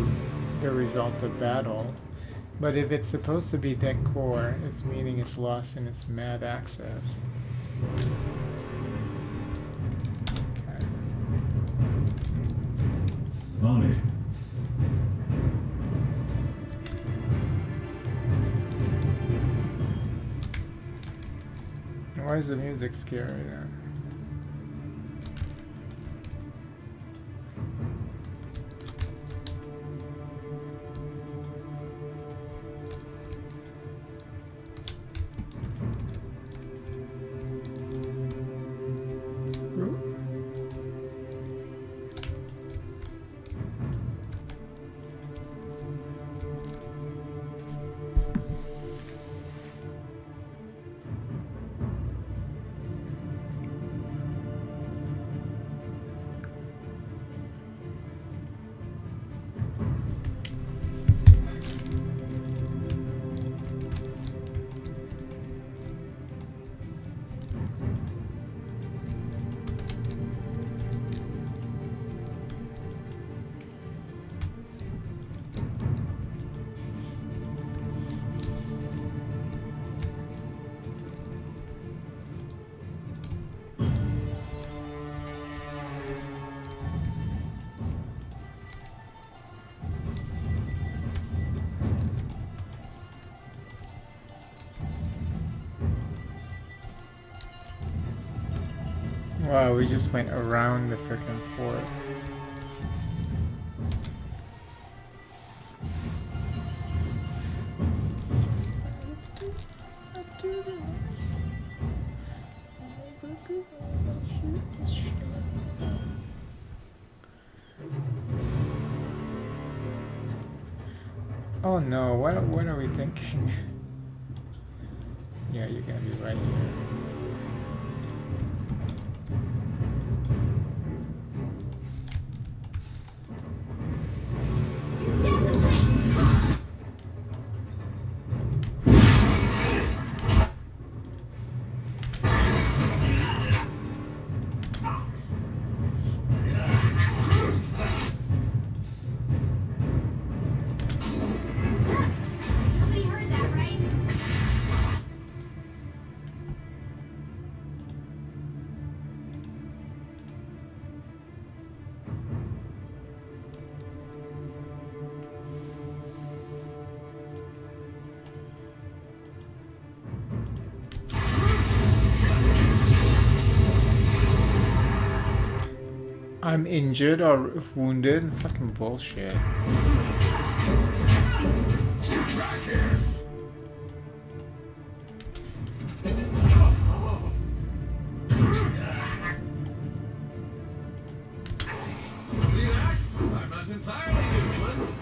the result of battle, but if it's supposed to be decor, its meaning is lost in its mad access. Okay. On it. Why is the music scary now? Wow, we just went around the frickin' fort. Oh no, what are we thinking? Yeah, you're gonna be right here. Nobody heard that, right? I'm injured or wounded? Fucking bullshit. See that? I'm not entirely useless.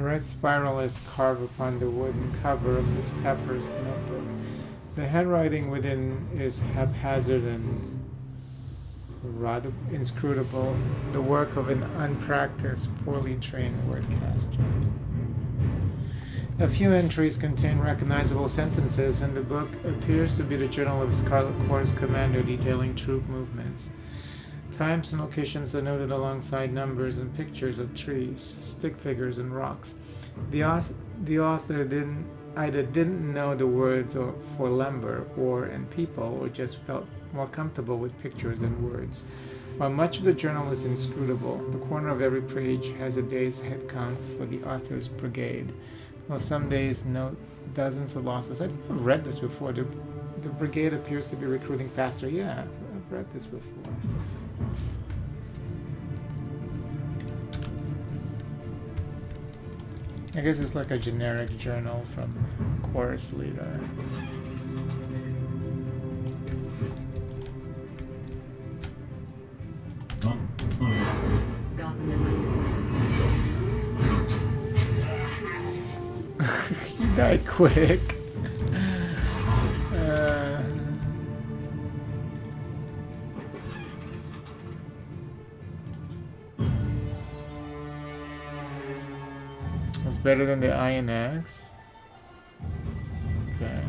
red spiral is carved upon the wooden cover of Miss Pepper's notebook. The handwriting within is haphazard and rather inscrutable, the work of an unpracticed, poorly trained wordcaster. A few entries contain recognizable sentences, and the book appears to be the journal of Scarlet Corps commander detailing troop movements. Times and locations are noted alongside numbers and pictures of trees, stick figures, and rocks. The author either didn't know the words for lumber, ore, and people, or just felt more comfortable with pictures than words. While much of the journal is inscrutable, the corner of every page has a day's head count for the author's brigade. While some days note dozens of losses. I think I've read this before. The brigade appears to be recruiting faster. Yeah, I've read this before. I guess it's like a generic journal from Chorus Leader. Got them in my sights. He died quick. It's better than the Iron Axe. Okay.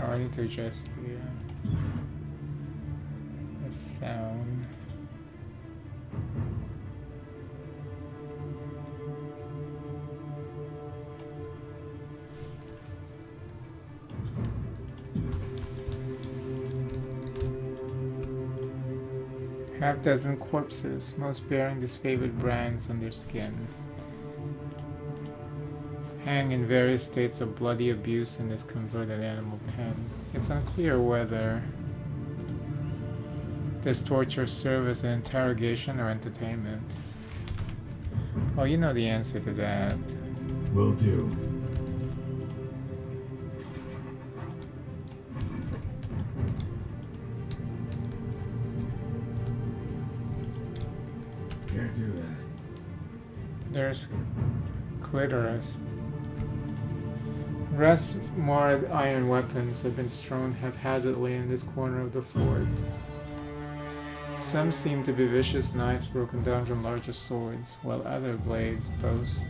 I need to adjust the sound. Half-dozen corpses, most bearing disfavored brands on their skin, hang in various states of bloody abuse in this converted animal pen. It's unclear whether this torture serves as an interrogation or entertainment. Oh, you know the answer to that. Will do. Can't do that. There's clitoris. Rust-marred iron weapons have been strewn haphazardly in this corner of the fort. Some seem to be vicious knives broken down from larger swords, while other blades boast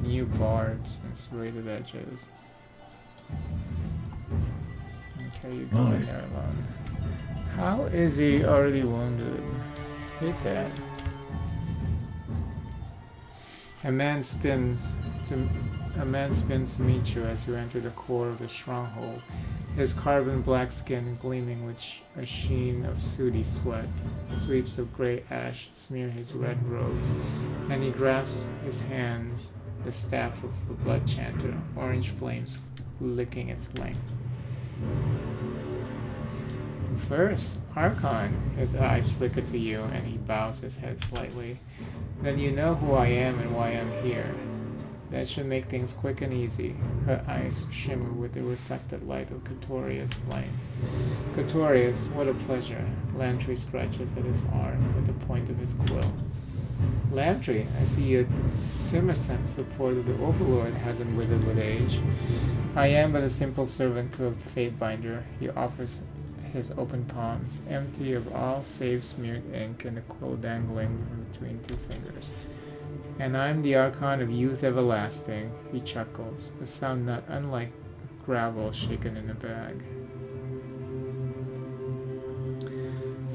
new barbs and serrated edges. Okay, you go in there alone. How is he already wounded? Hit that. A man spins to meet you as you enter the core of the stronghold, his carbon black skin gleaming with a sheen of sooty sweat. Sweeps of grey ash smear his red robes, and he grasps his hands the staff of the blood chanter, orange flames licking its length. First, Archon, his eyes flicker to you, and he bows his head slightly. Then you know who I am and why I'm here. That should make things quick and easy. Her eyes shimmer with the reflected light of Katoria's flame. Katorius, what a pleasure. Lantry scratches at his arm with the point of his quill. Lantry, I see your Timmercent support of the Overlord hasn't withered with age. I am but a simple servant of Fatebinder. He offers his open palms, empty of all save smeared ink and a quill dangling from between two fingers. And I'm the Archon of Youth Everlasting, he chuckles, a sound not unlike gravel shaken in a bag.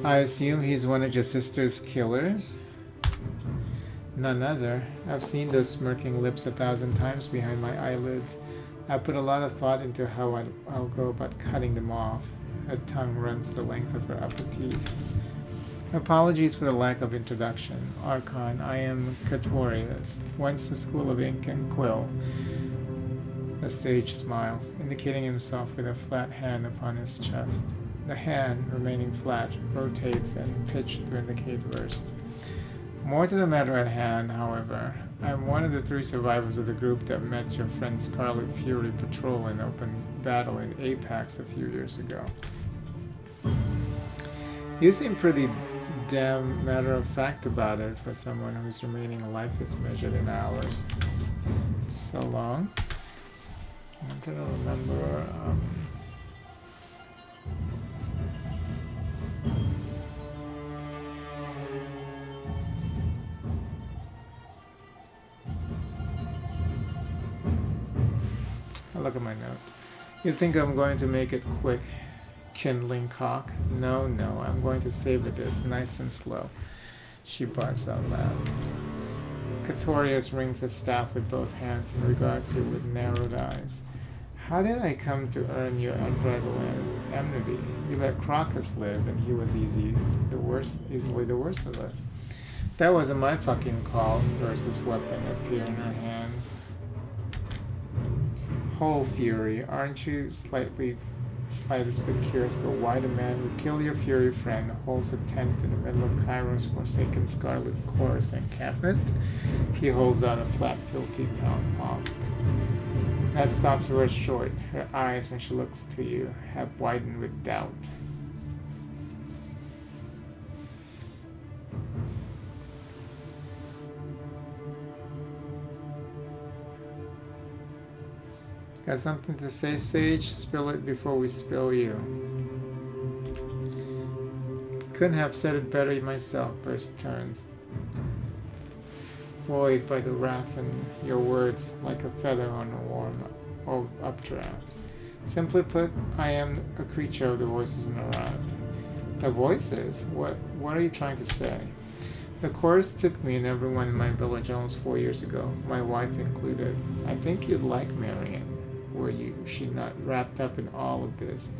I assume he's one of your sister's killers? None other. I've seen those smirking lips 1,000 times behind my eyelids. I put a lot of thought into how I'll go about cutting them off. Her tongue runs the length of her upper teeth. Apologies for the lack of introduction. Archon, I am Catorius, once the School of Ink and Quill. The sage smiles, indicating himself with a flat hand upon his chest. The hand, remaining flat, rotates and pitched to indicate verse. More to the matter at hand, however, I'm one of the 3 survivors of the group that met your friend Scarlet Fury patrol in open battle in Apex a few years ago. You seem pretty damn matter-of-fact about it for someone whose remaining life is measured in hours. So long. I'm trying to remember. I'll look at my note. You think I'm going to make it quick, kindling cock? No, I'm going to savor this nice and slow. She barks out loud. Catorius rings his staff with both hands and regards you with narrowed eyes. How did I come to earn your unbridled enmity? You let Crocus live, and he was easily the worst of us. That wasn't my fucking call. Versus weapon appear in her hands. Whole Fury, aren't you slightest bit curious about why the man who killed your Fury friend holds a tent in the middle of Cairo's forsaken Scarlet Chorus encampment? He holds out a flat, filthy palm. That stops her short. Her eyes, when she looks to you, have widened with doubt. Got something to say, Sage? Spill it before we spill you. Couldn't have said it better myself, Burst turns, buoyed by the wrath in your words like a feather on a warm updraft. Simply put, I am a creature of the voices in around. The voices? What are you trying to say? The chorus took me and everyone in my village almost 4 years ago, my wife included. I think you'd like Marion. Were she not wrapped up in all of this?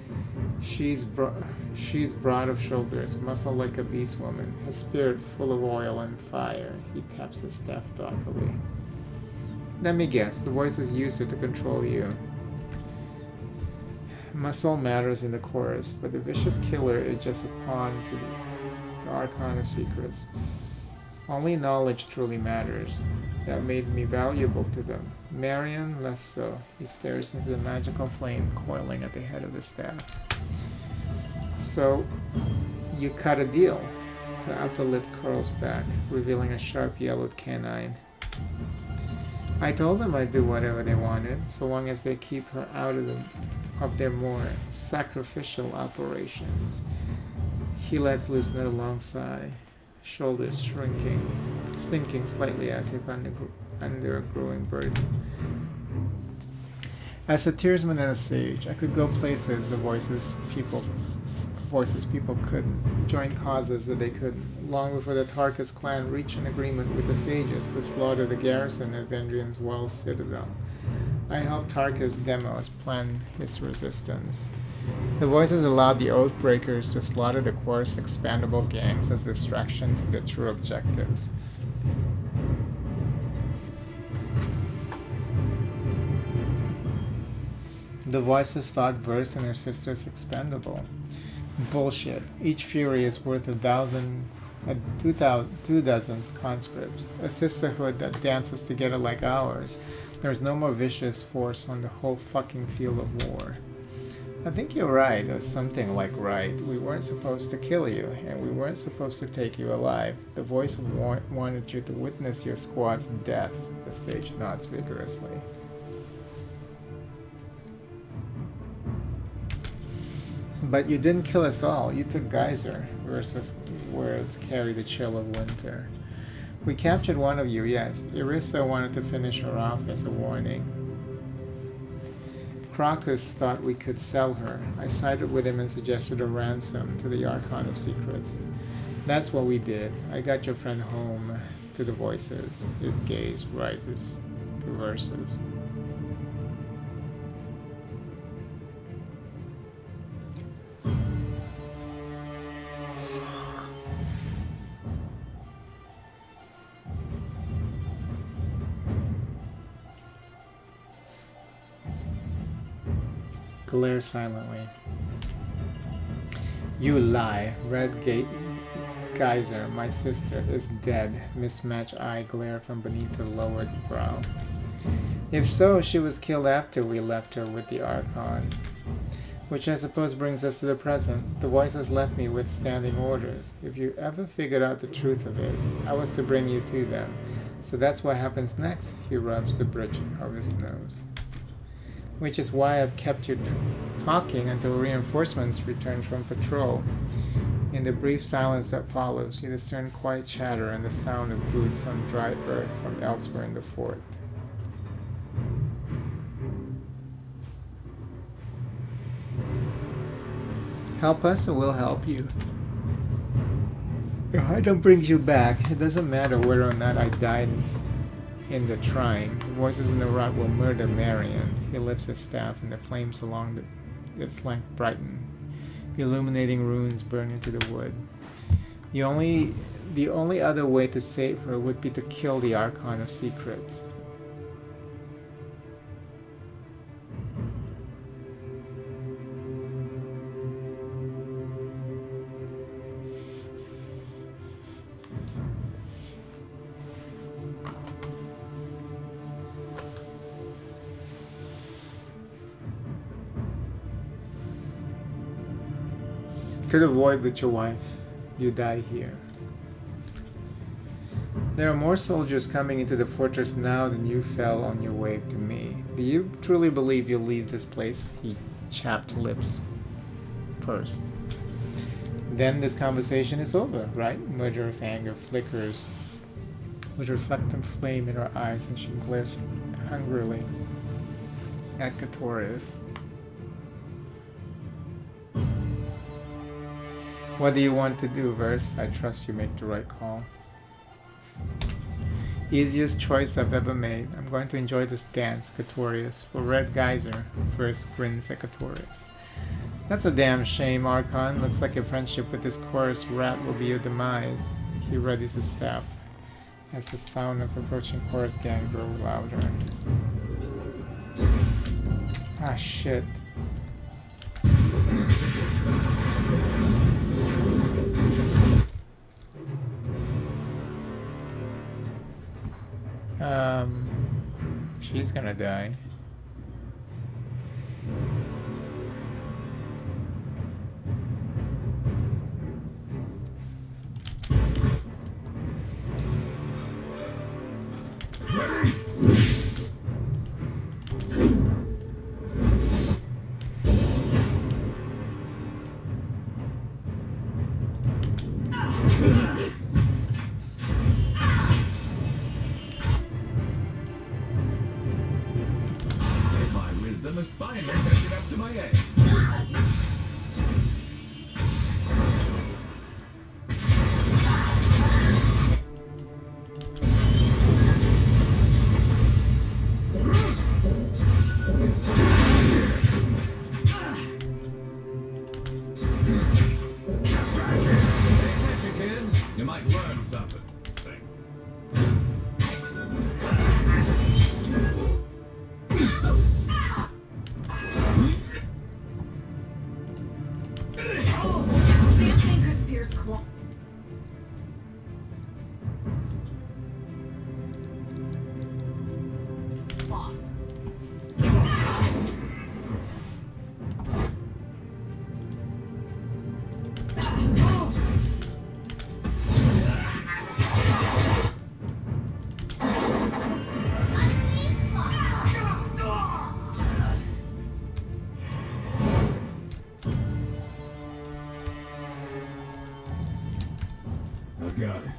She's broad of shoulders, muscle like a beast woman, a spirit full of oil and fire. He taps his staff thoughtfully. Let me guess, the voices used her to control you. Muscle matters in the chorus, but the vicious killer is just a pawn to the Archon of Secrets. Only knowledge truly matters. That made me valuable to them. Marion, less so. He stares into the magical flame coiling at the head of the staff. So, you cut a deal. The upper lip curls back, revealing a sharp yellowed canine. I told them I'd do whatever they wanted, so long as they keep her out of their more sacrificial operations. He lets loose another long sigh, shoulders sinking slightly as if under a growing burden. As a tearsman and a sage, I could go places the voices people couldn't, join causes that they couldn't, long before the Tarkus clan reached an agreement with the sages to slaughter the garrison at Vendrian's Wells Citadel. I helped Tarkus Demos plan his resistance. The voices allowed the Oathbreakers to slaughter the coarse, expandable gangs as distraction from their true objectives. The voices thought Verse and her sisters expendable. Bullshit. Each Fury is worth 2 dozen conscripts. A sisterhood that dances together like ours. There's no more vicious force on the whole fucking field of war. I think you're right, or something like right. We weren't supposed to kill you, and we weren't supposed to take you alive. The voice wanted you to witness your squad's deaths. The sage nods vigorously. But you didn't kill us all. You took Geyser. Versus words carry the chill of winter. We captured one of you, yes. Irissa wanted to finish her off as a warning. Crocus thought we could sell her. I sided with him and suggested a ransom to the Archon of Secrets. That's what we did. I got your friend home to the voices. His gaze rises to verses. Glare silently. You lie. Red Geyser, my sister, is dead. Mismatched eye glare from beneath her lowered brow. If so, she was killed after we left her with the Archon. Which I suppose brings us to the present. The voices left me with standing orders. If you ever figured out the truth of it, I was to bring you to them. So that's what happens next. He rubs the bridge of his nose. Which is why I've kept you talking until reinforcements return from patrol. In the brief silence that follows, you discern quiet chatter and the sound of boots on dry earth from elsewhere in the fort. Help us and we'll help you. If I don't bring you back, it doesn't matter whether or not I died in the trying. The voices in the rot will murder Marion. He lifts his staff and the flames along its length brighten. The illuminating runes burn into the wood. The only other way to save her would be to kill the Archon of Secrets. To avoid with your wife, you die here. There are more soldiers coming into the fortress now than you fell on your way to me. Do you truly believe you'll leave this place? He chapped lips. Pursed. Then this conversation is over, right? Murderous anger flickers with reflectant flame in her eyes and she glares hungrily at Katorius. What do you want to do, Verse? I trust you make the right call. Easiest choice I've ever made. I'm going to enjoy this dance, Katorius. For Red Geyser, Verse grins at Katorius. That's a damn shame, Archon. Looks like your friendship with this chorus rat will be your demise. He readies his staff as the sound of approaching chorus gang grows louder. Ah, shit. She's gonna die. Must finally catch it up to my age. Got it.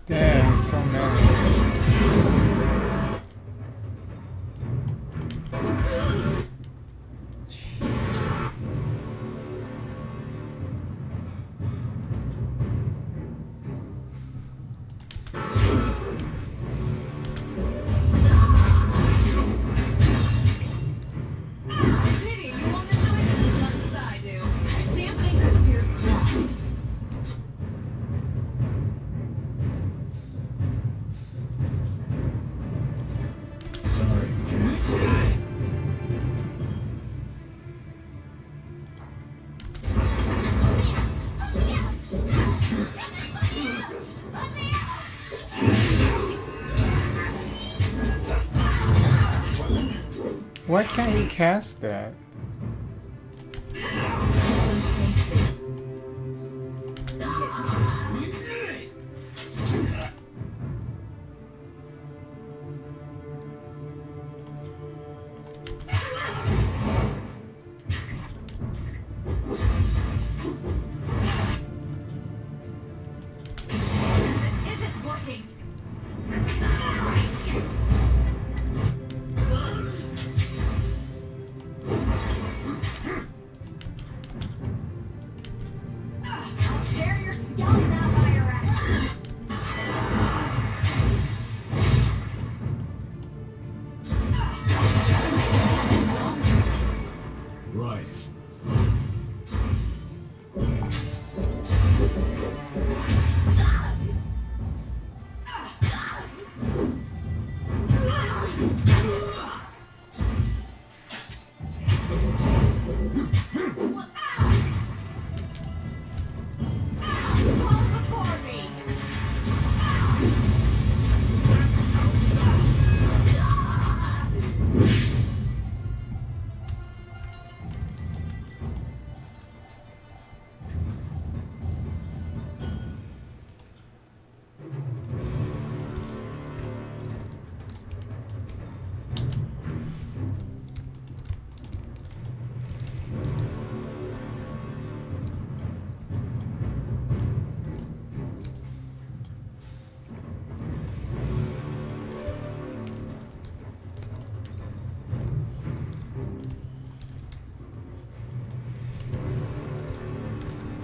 Damn, so many. Pity you won't enjoy this as much as I do. Damn thing disappears cloth. Sorry, kid. Why can't he cast that? This isn't working.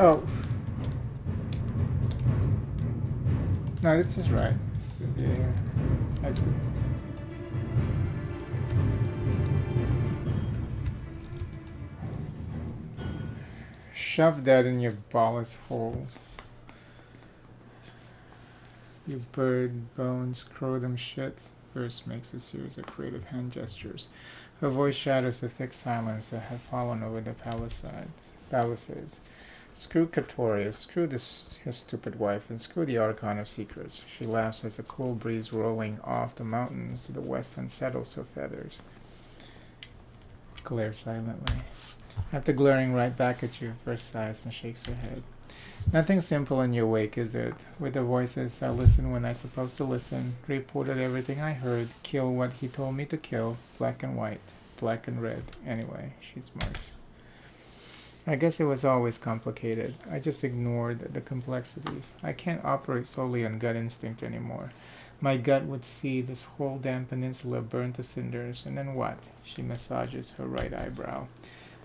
Oh. No, this is right. Yeah. Exit. Shove that in your ballast holes. You bird bones, scrotum shits. Verse makes a series of creative hand gestures. Her voice shatters the thick silence that had fallen over the palisades. Screw Katorius, screw his stupid wife, and screw the Archon of Secrets. She laughs as a cool breeze rolling off the mountains to the west unsettles her feathers. Glare silently. After glaring right back at you, Verse sighs and shakes her head. Nothing simple in your wake, is it? With the voices, I listened when I supposed to listen, reported everything I heard, kill what he told me to kill, black and white, black and red. Anyway, she smirks. I guess it was always complicated. I just ignored the complexities. I can't operate solely on gut instinct anymore. My gut would see this whole damn peninsula burn to cinders, and then what? She massages her right eyebrow.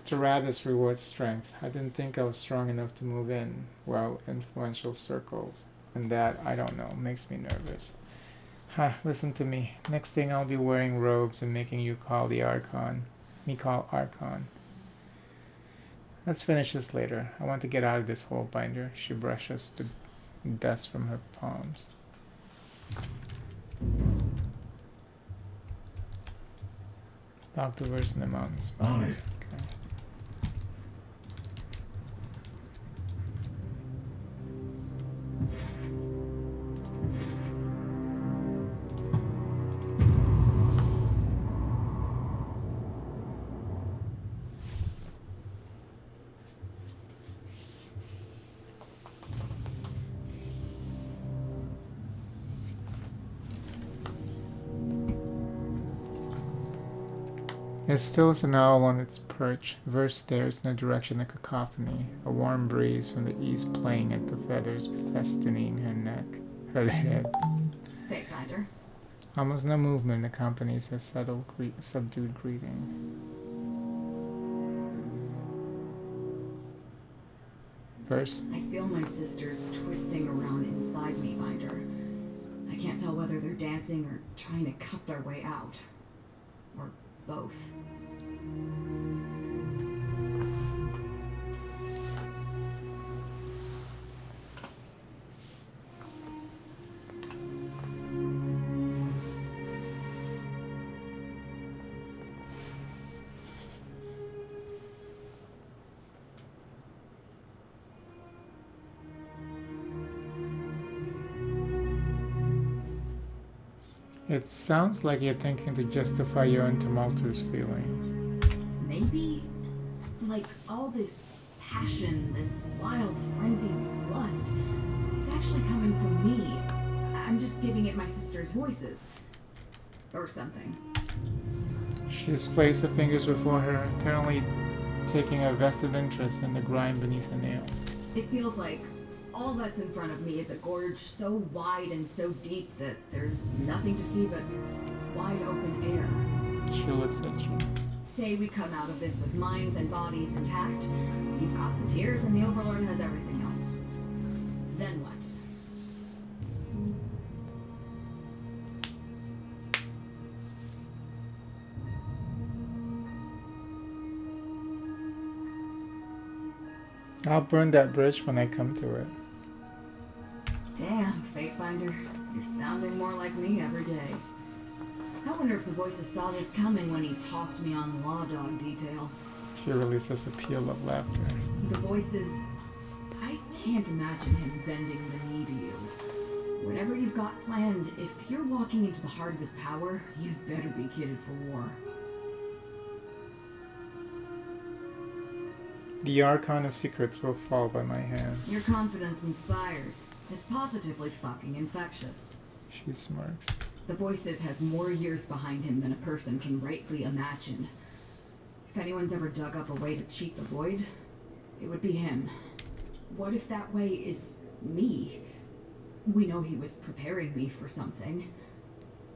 Taradas rewards strength. I didn't think I was strong enough to move in, well, influential circles. And that, I don't know, makes me nervous. Listen to me. Next thing I'll be wearing robes and making you call the Archon. Me call Archon. Let's finish this later. I want to get out of this hole, Binder. She brushes the dust from her palms. Talk to Verse in the mountains. On it. Okay. As still as an owl on its perch, Verse stares in the direction of cacophony, a warm breeze from the east playing at the feathers festoning her neck, her head. Fate Finder. Almost no movement accompanies her subdued greeting. Verse. I feel my sisters twisting around inside me, Binder. I can't tell whether they're dancing or trying to cut their way out. Or both. It sounds like you're thinking to justify your own tumultuous feelings. Maybe, like, all this passion, this wild, frenzied lust, it's actually coming from me. I'm just giving it my sister's voices. Or something. She displays her fingers before her, apparently taking a vested interest in the grime beneath her nails. It feels like all that's in front of me is a gorge so wide and so deep that there's nothing to see but wide open air. She looks at you. Say we come out of this with minds and bodies intact. You've got the tears and the Overlord has everything else. Then what? I'll burn that bridge when I come to it. Damn, Fate Finder. You're sounding more like me every day. I wonder if the voices saw this coming when he tossed me on the law dog detail. She releases a peal of laughter. The voices... I can't imagine him bending the knee to you. Whatever you've got planned, if you're walking into the heart of his power, you'd better be kitted for war. The Archon of Secrets will fall by my hand. Your confidence inspires. It's positively fucking infectious. She smirks. The Voices has more years behind him than a person can rightly imagine. If anyone's ever dug up a way to cheat the Void, it would be him. What if that way is me? We know he was preparing me for something.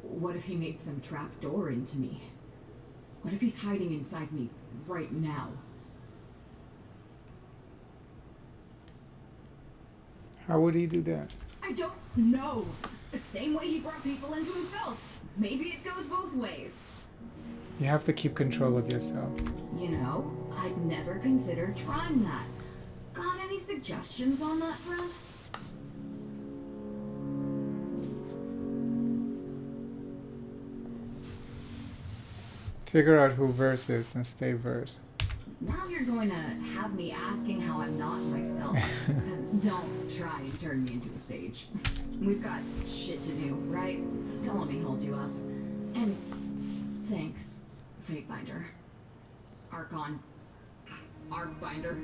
What if he made some trap door into me? What if he's hiding inside me right now? How would he do that? I don't know. The same way he brought people into himself. Maybe it goes both ways. You have to keep control of yourself. You know, I'd never considered trying that. Got any suggestions on that front? Figure out who verse is and stay verse. Now you're going to have me asking how I'm not myself. Don't try and turn me into a sage. We've got shit to do, right? Don't let me hold you up. And thanks, Fatebinder. Archon. Arcbinder.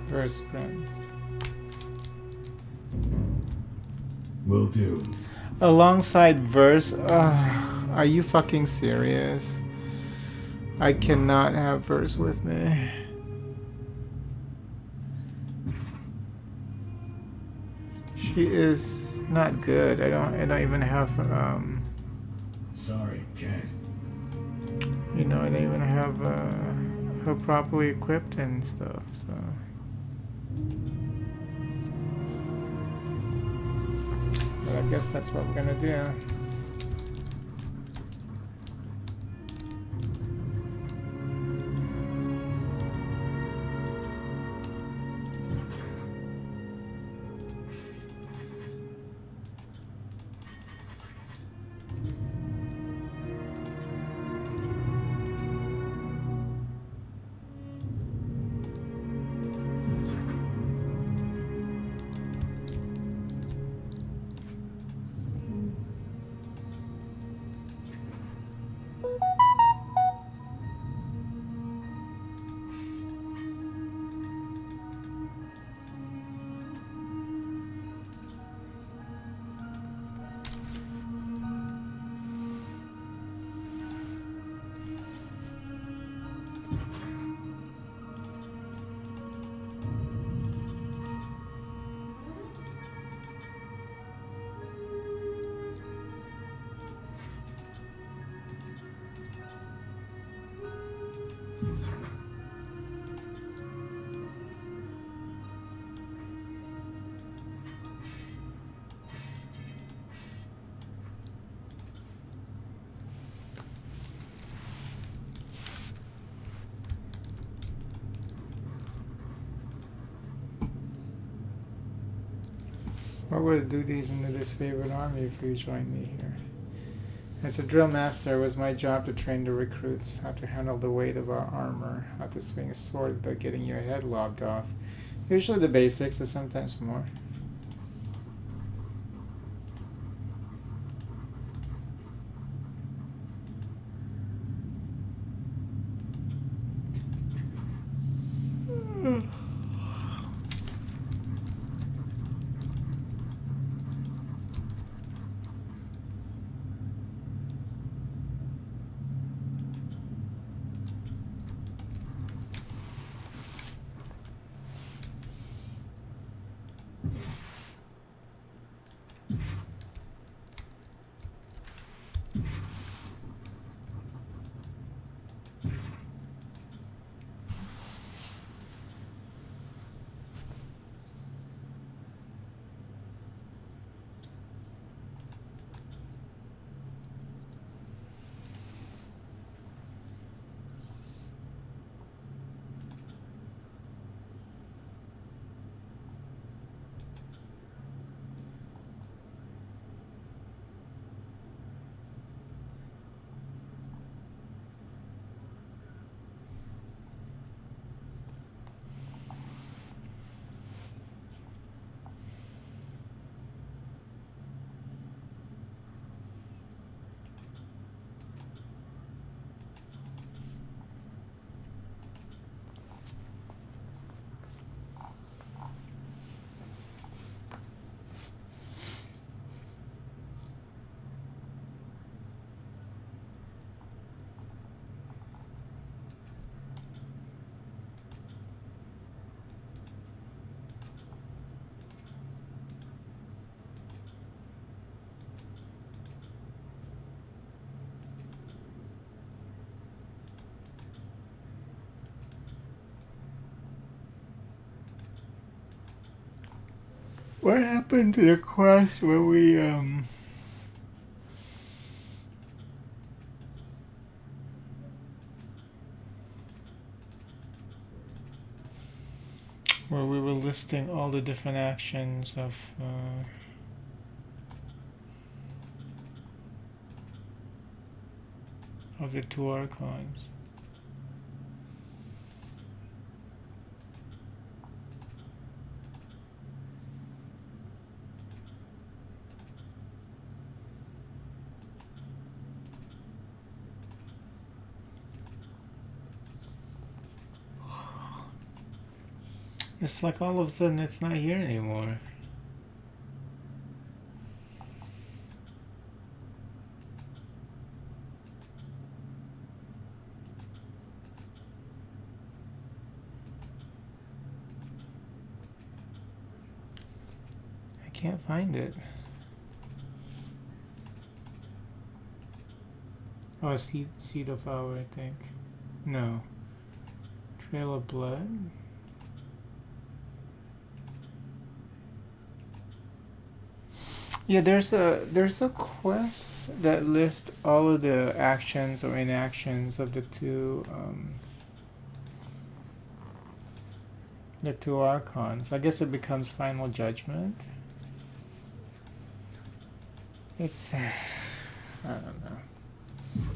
Verse friends. Will do. Alongside verse, are you fucking serious? I cannot have verse with me. She is not good. I don't even have Sorry, can't. you know, I don't even have her properly equipped and stuff, so but I guess that's what we're gonna do. What would do these into this favorite army if you joined me here? As a drill master, it was my job to train the recruits how to handle the weight of our armor, how to swing a sword without getting your head lobbed off. Usually the basics, or sometimes more. What happened to the quest where we were listing all the different actions of the two archons? It's like all of a sudden it's not here anymore. I can't find it. Oh, seed of power, I think. No. Trail of blood. Yeah, there's a quest that lists all of the actions or inactions of the two archons. I guess it becomes final judgment. It's I don't know.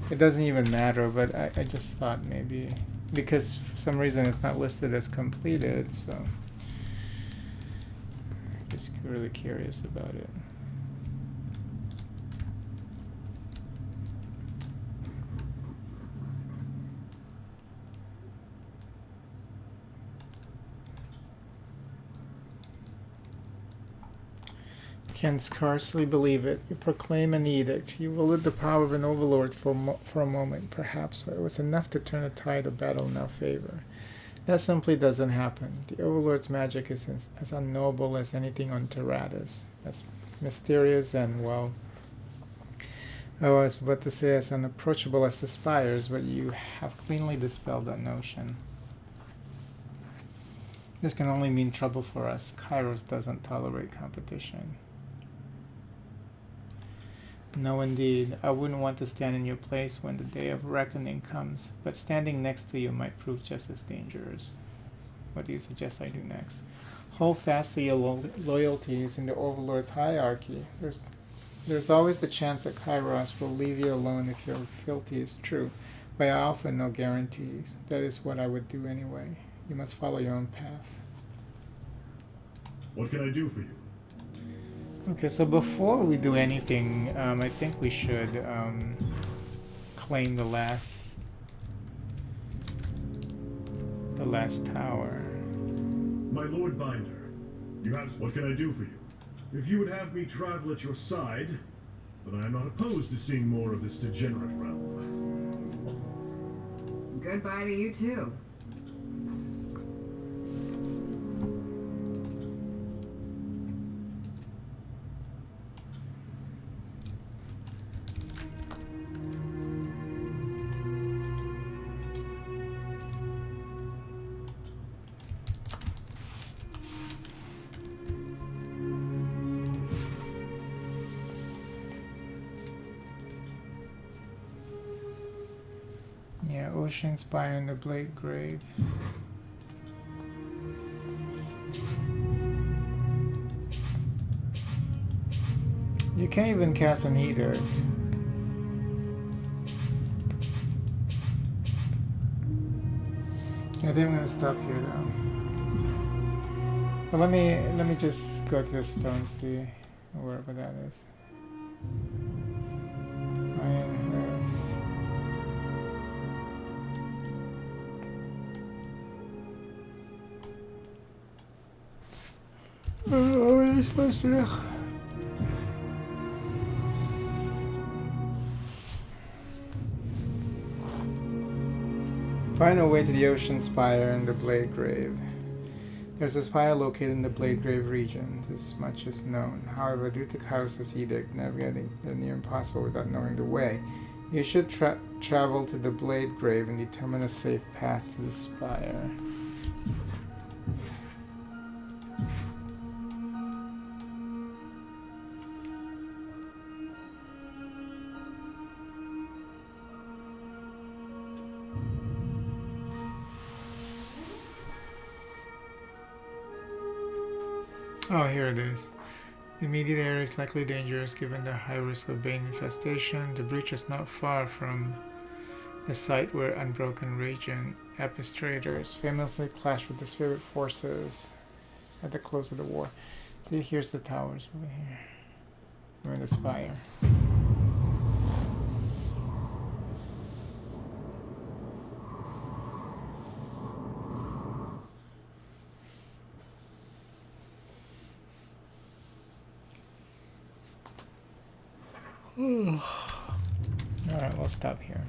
It doesn't even matter, but I just thought maybe because for some reason it's not listed as completed, so I'm just really curious about it. Can scarcely believe it. You proclaim an edict. You wielded the power of an overlord for a moment, perhaps. It was enough to turn a tide of battle in our favor. That simply doesn't happen. The overlord's magic is as unknowable as anything on Tyranny. As mysterious and, well, I was about to say as unapproachable as the spires, but you have cleanly dispelled that notion. This can only mean trouble for us. Kairos doesn't tolerate competition. No, indeed. I wouldn't want to stand in your place when the day of reckoning comes, but standing next to you might prove just as dangerous. What do you suggest I do next? Hold fast to your loyalties in the Overlord's hierarchy. There's always the chance that Kairos will leave you alone if your fealty is true, but I offer no guarantees. That is what I would do anyway. You must follow your own path. What can I do for you? Okay, so before we do anything, I think we should claim the last tower. My Lord Binder, you have. What can I do for you? If you would have me travel at your side, then I am not opposed to seeing more of this degenerate realm. Goodbye to you too. Ocean Spire and the Blade Grave. You can't even cast an edict. I think I'm gonna stop here though. But let me just go to the stone, see wherever that is. What are you supposed to do? Find a way to the Ocean Spire and the Blade Grave. There's a spire located in the Blade Grave region. This much is known. However, due to Kairos' edict, navigating is near impossible without knowing the way. You should travel to the Blade Grave and determine a safe path to the spire. Oh, here it is. The immediate area is likely dangerous given the high risk of bane infestation. The breach is not far from the site where Unbroken Region Epistrators famously clashed with the spirit forces at the close of the war. See, here's the towers over here. We're in the spire. Alright, we'll stop here.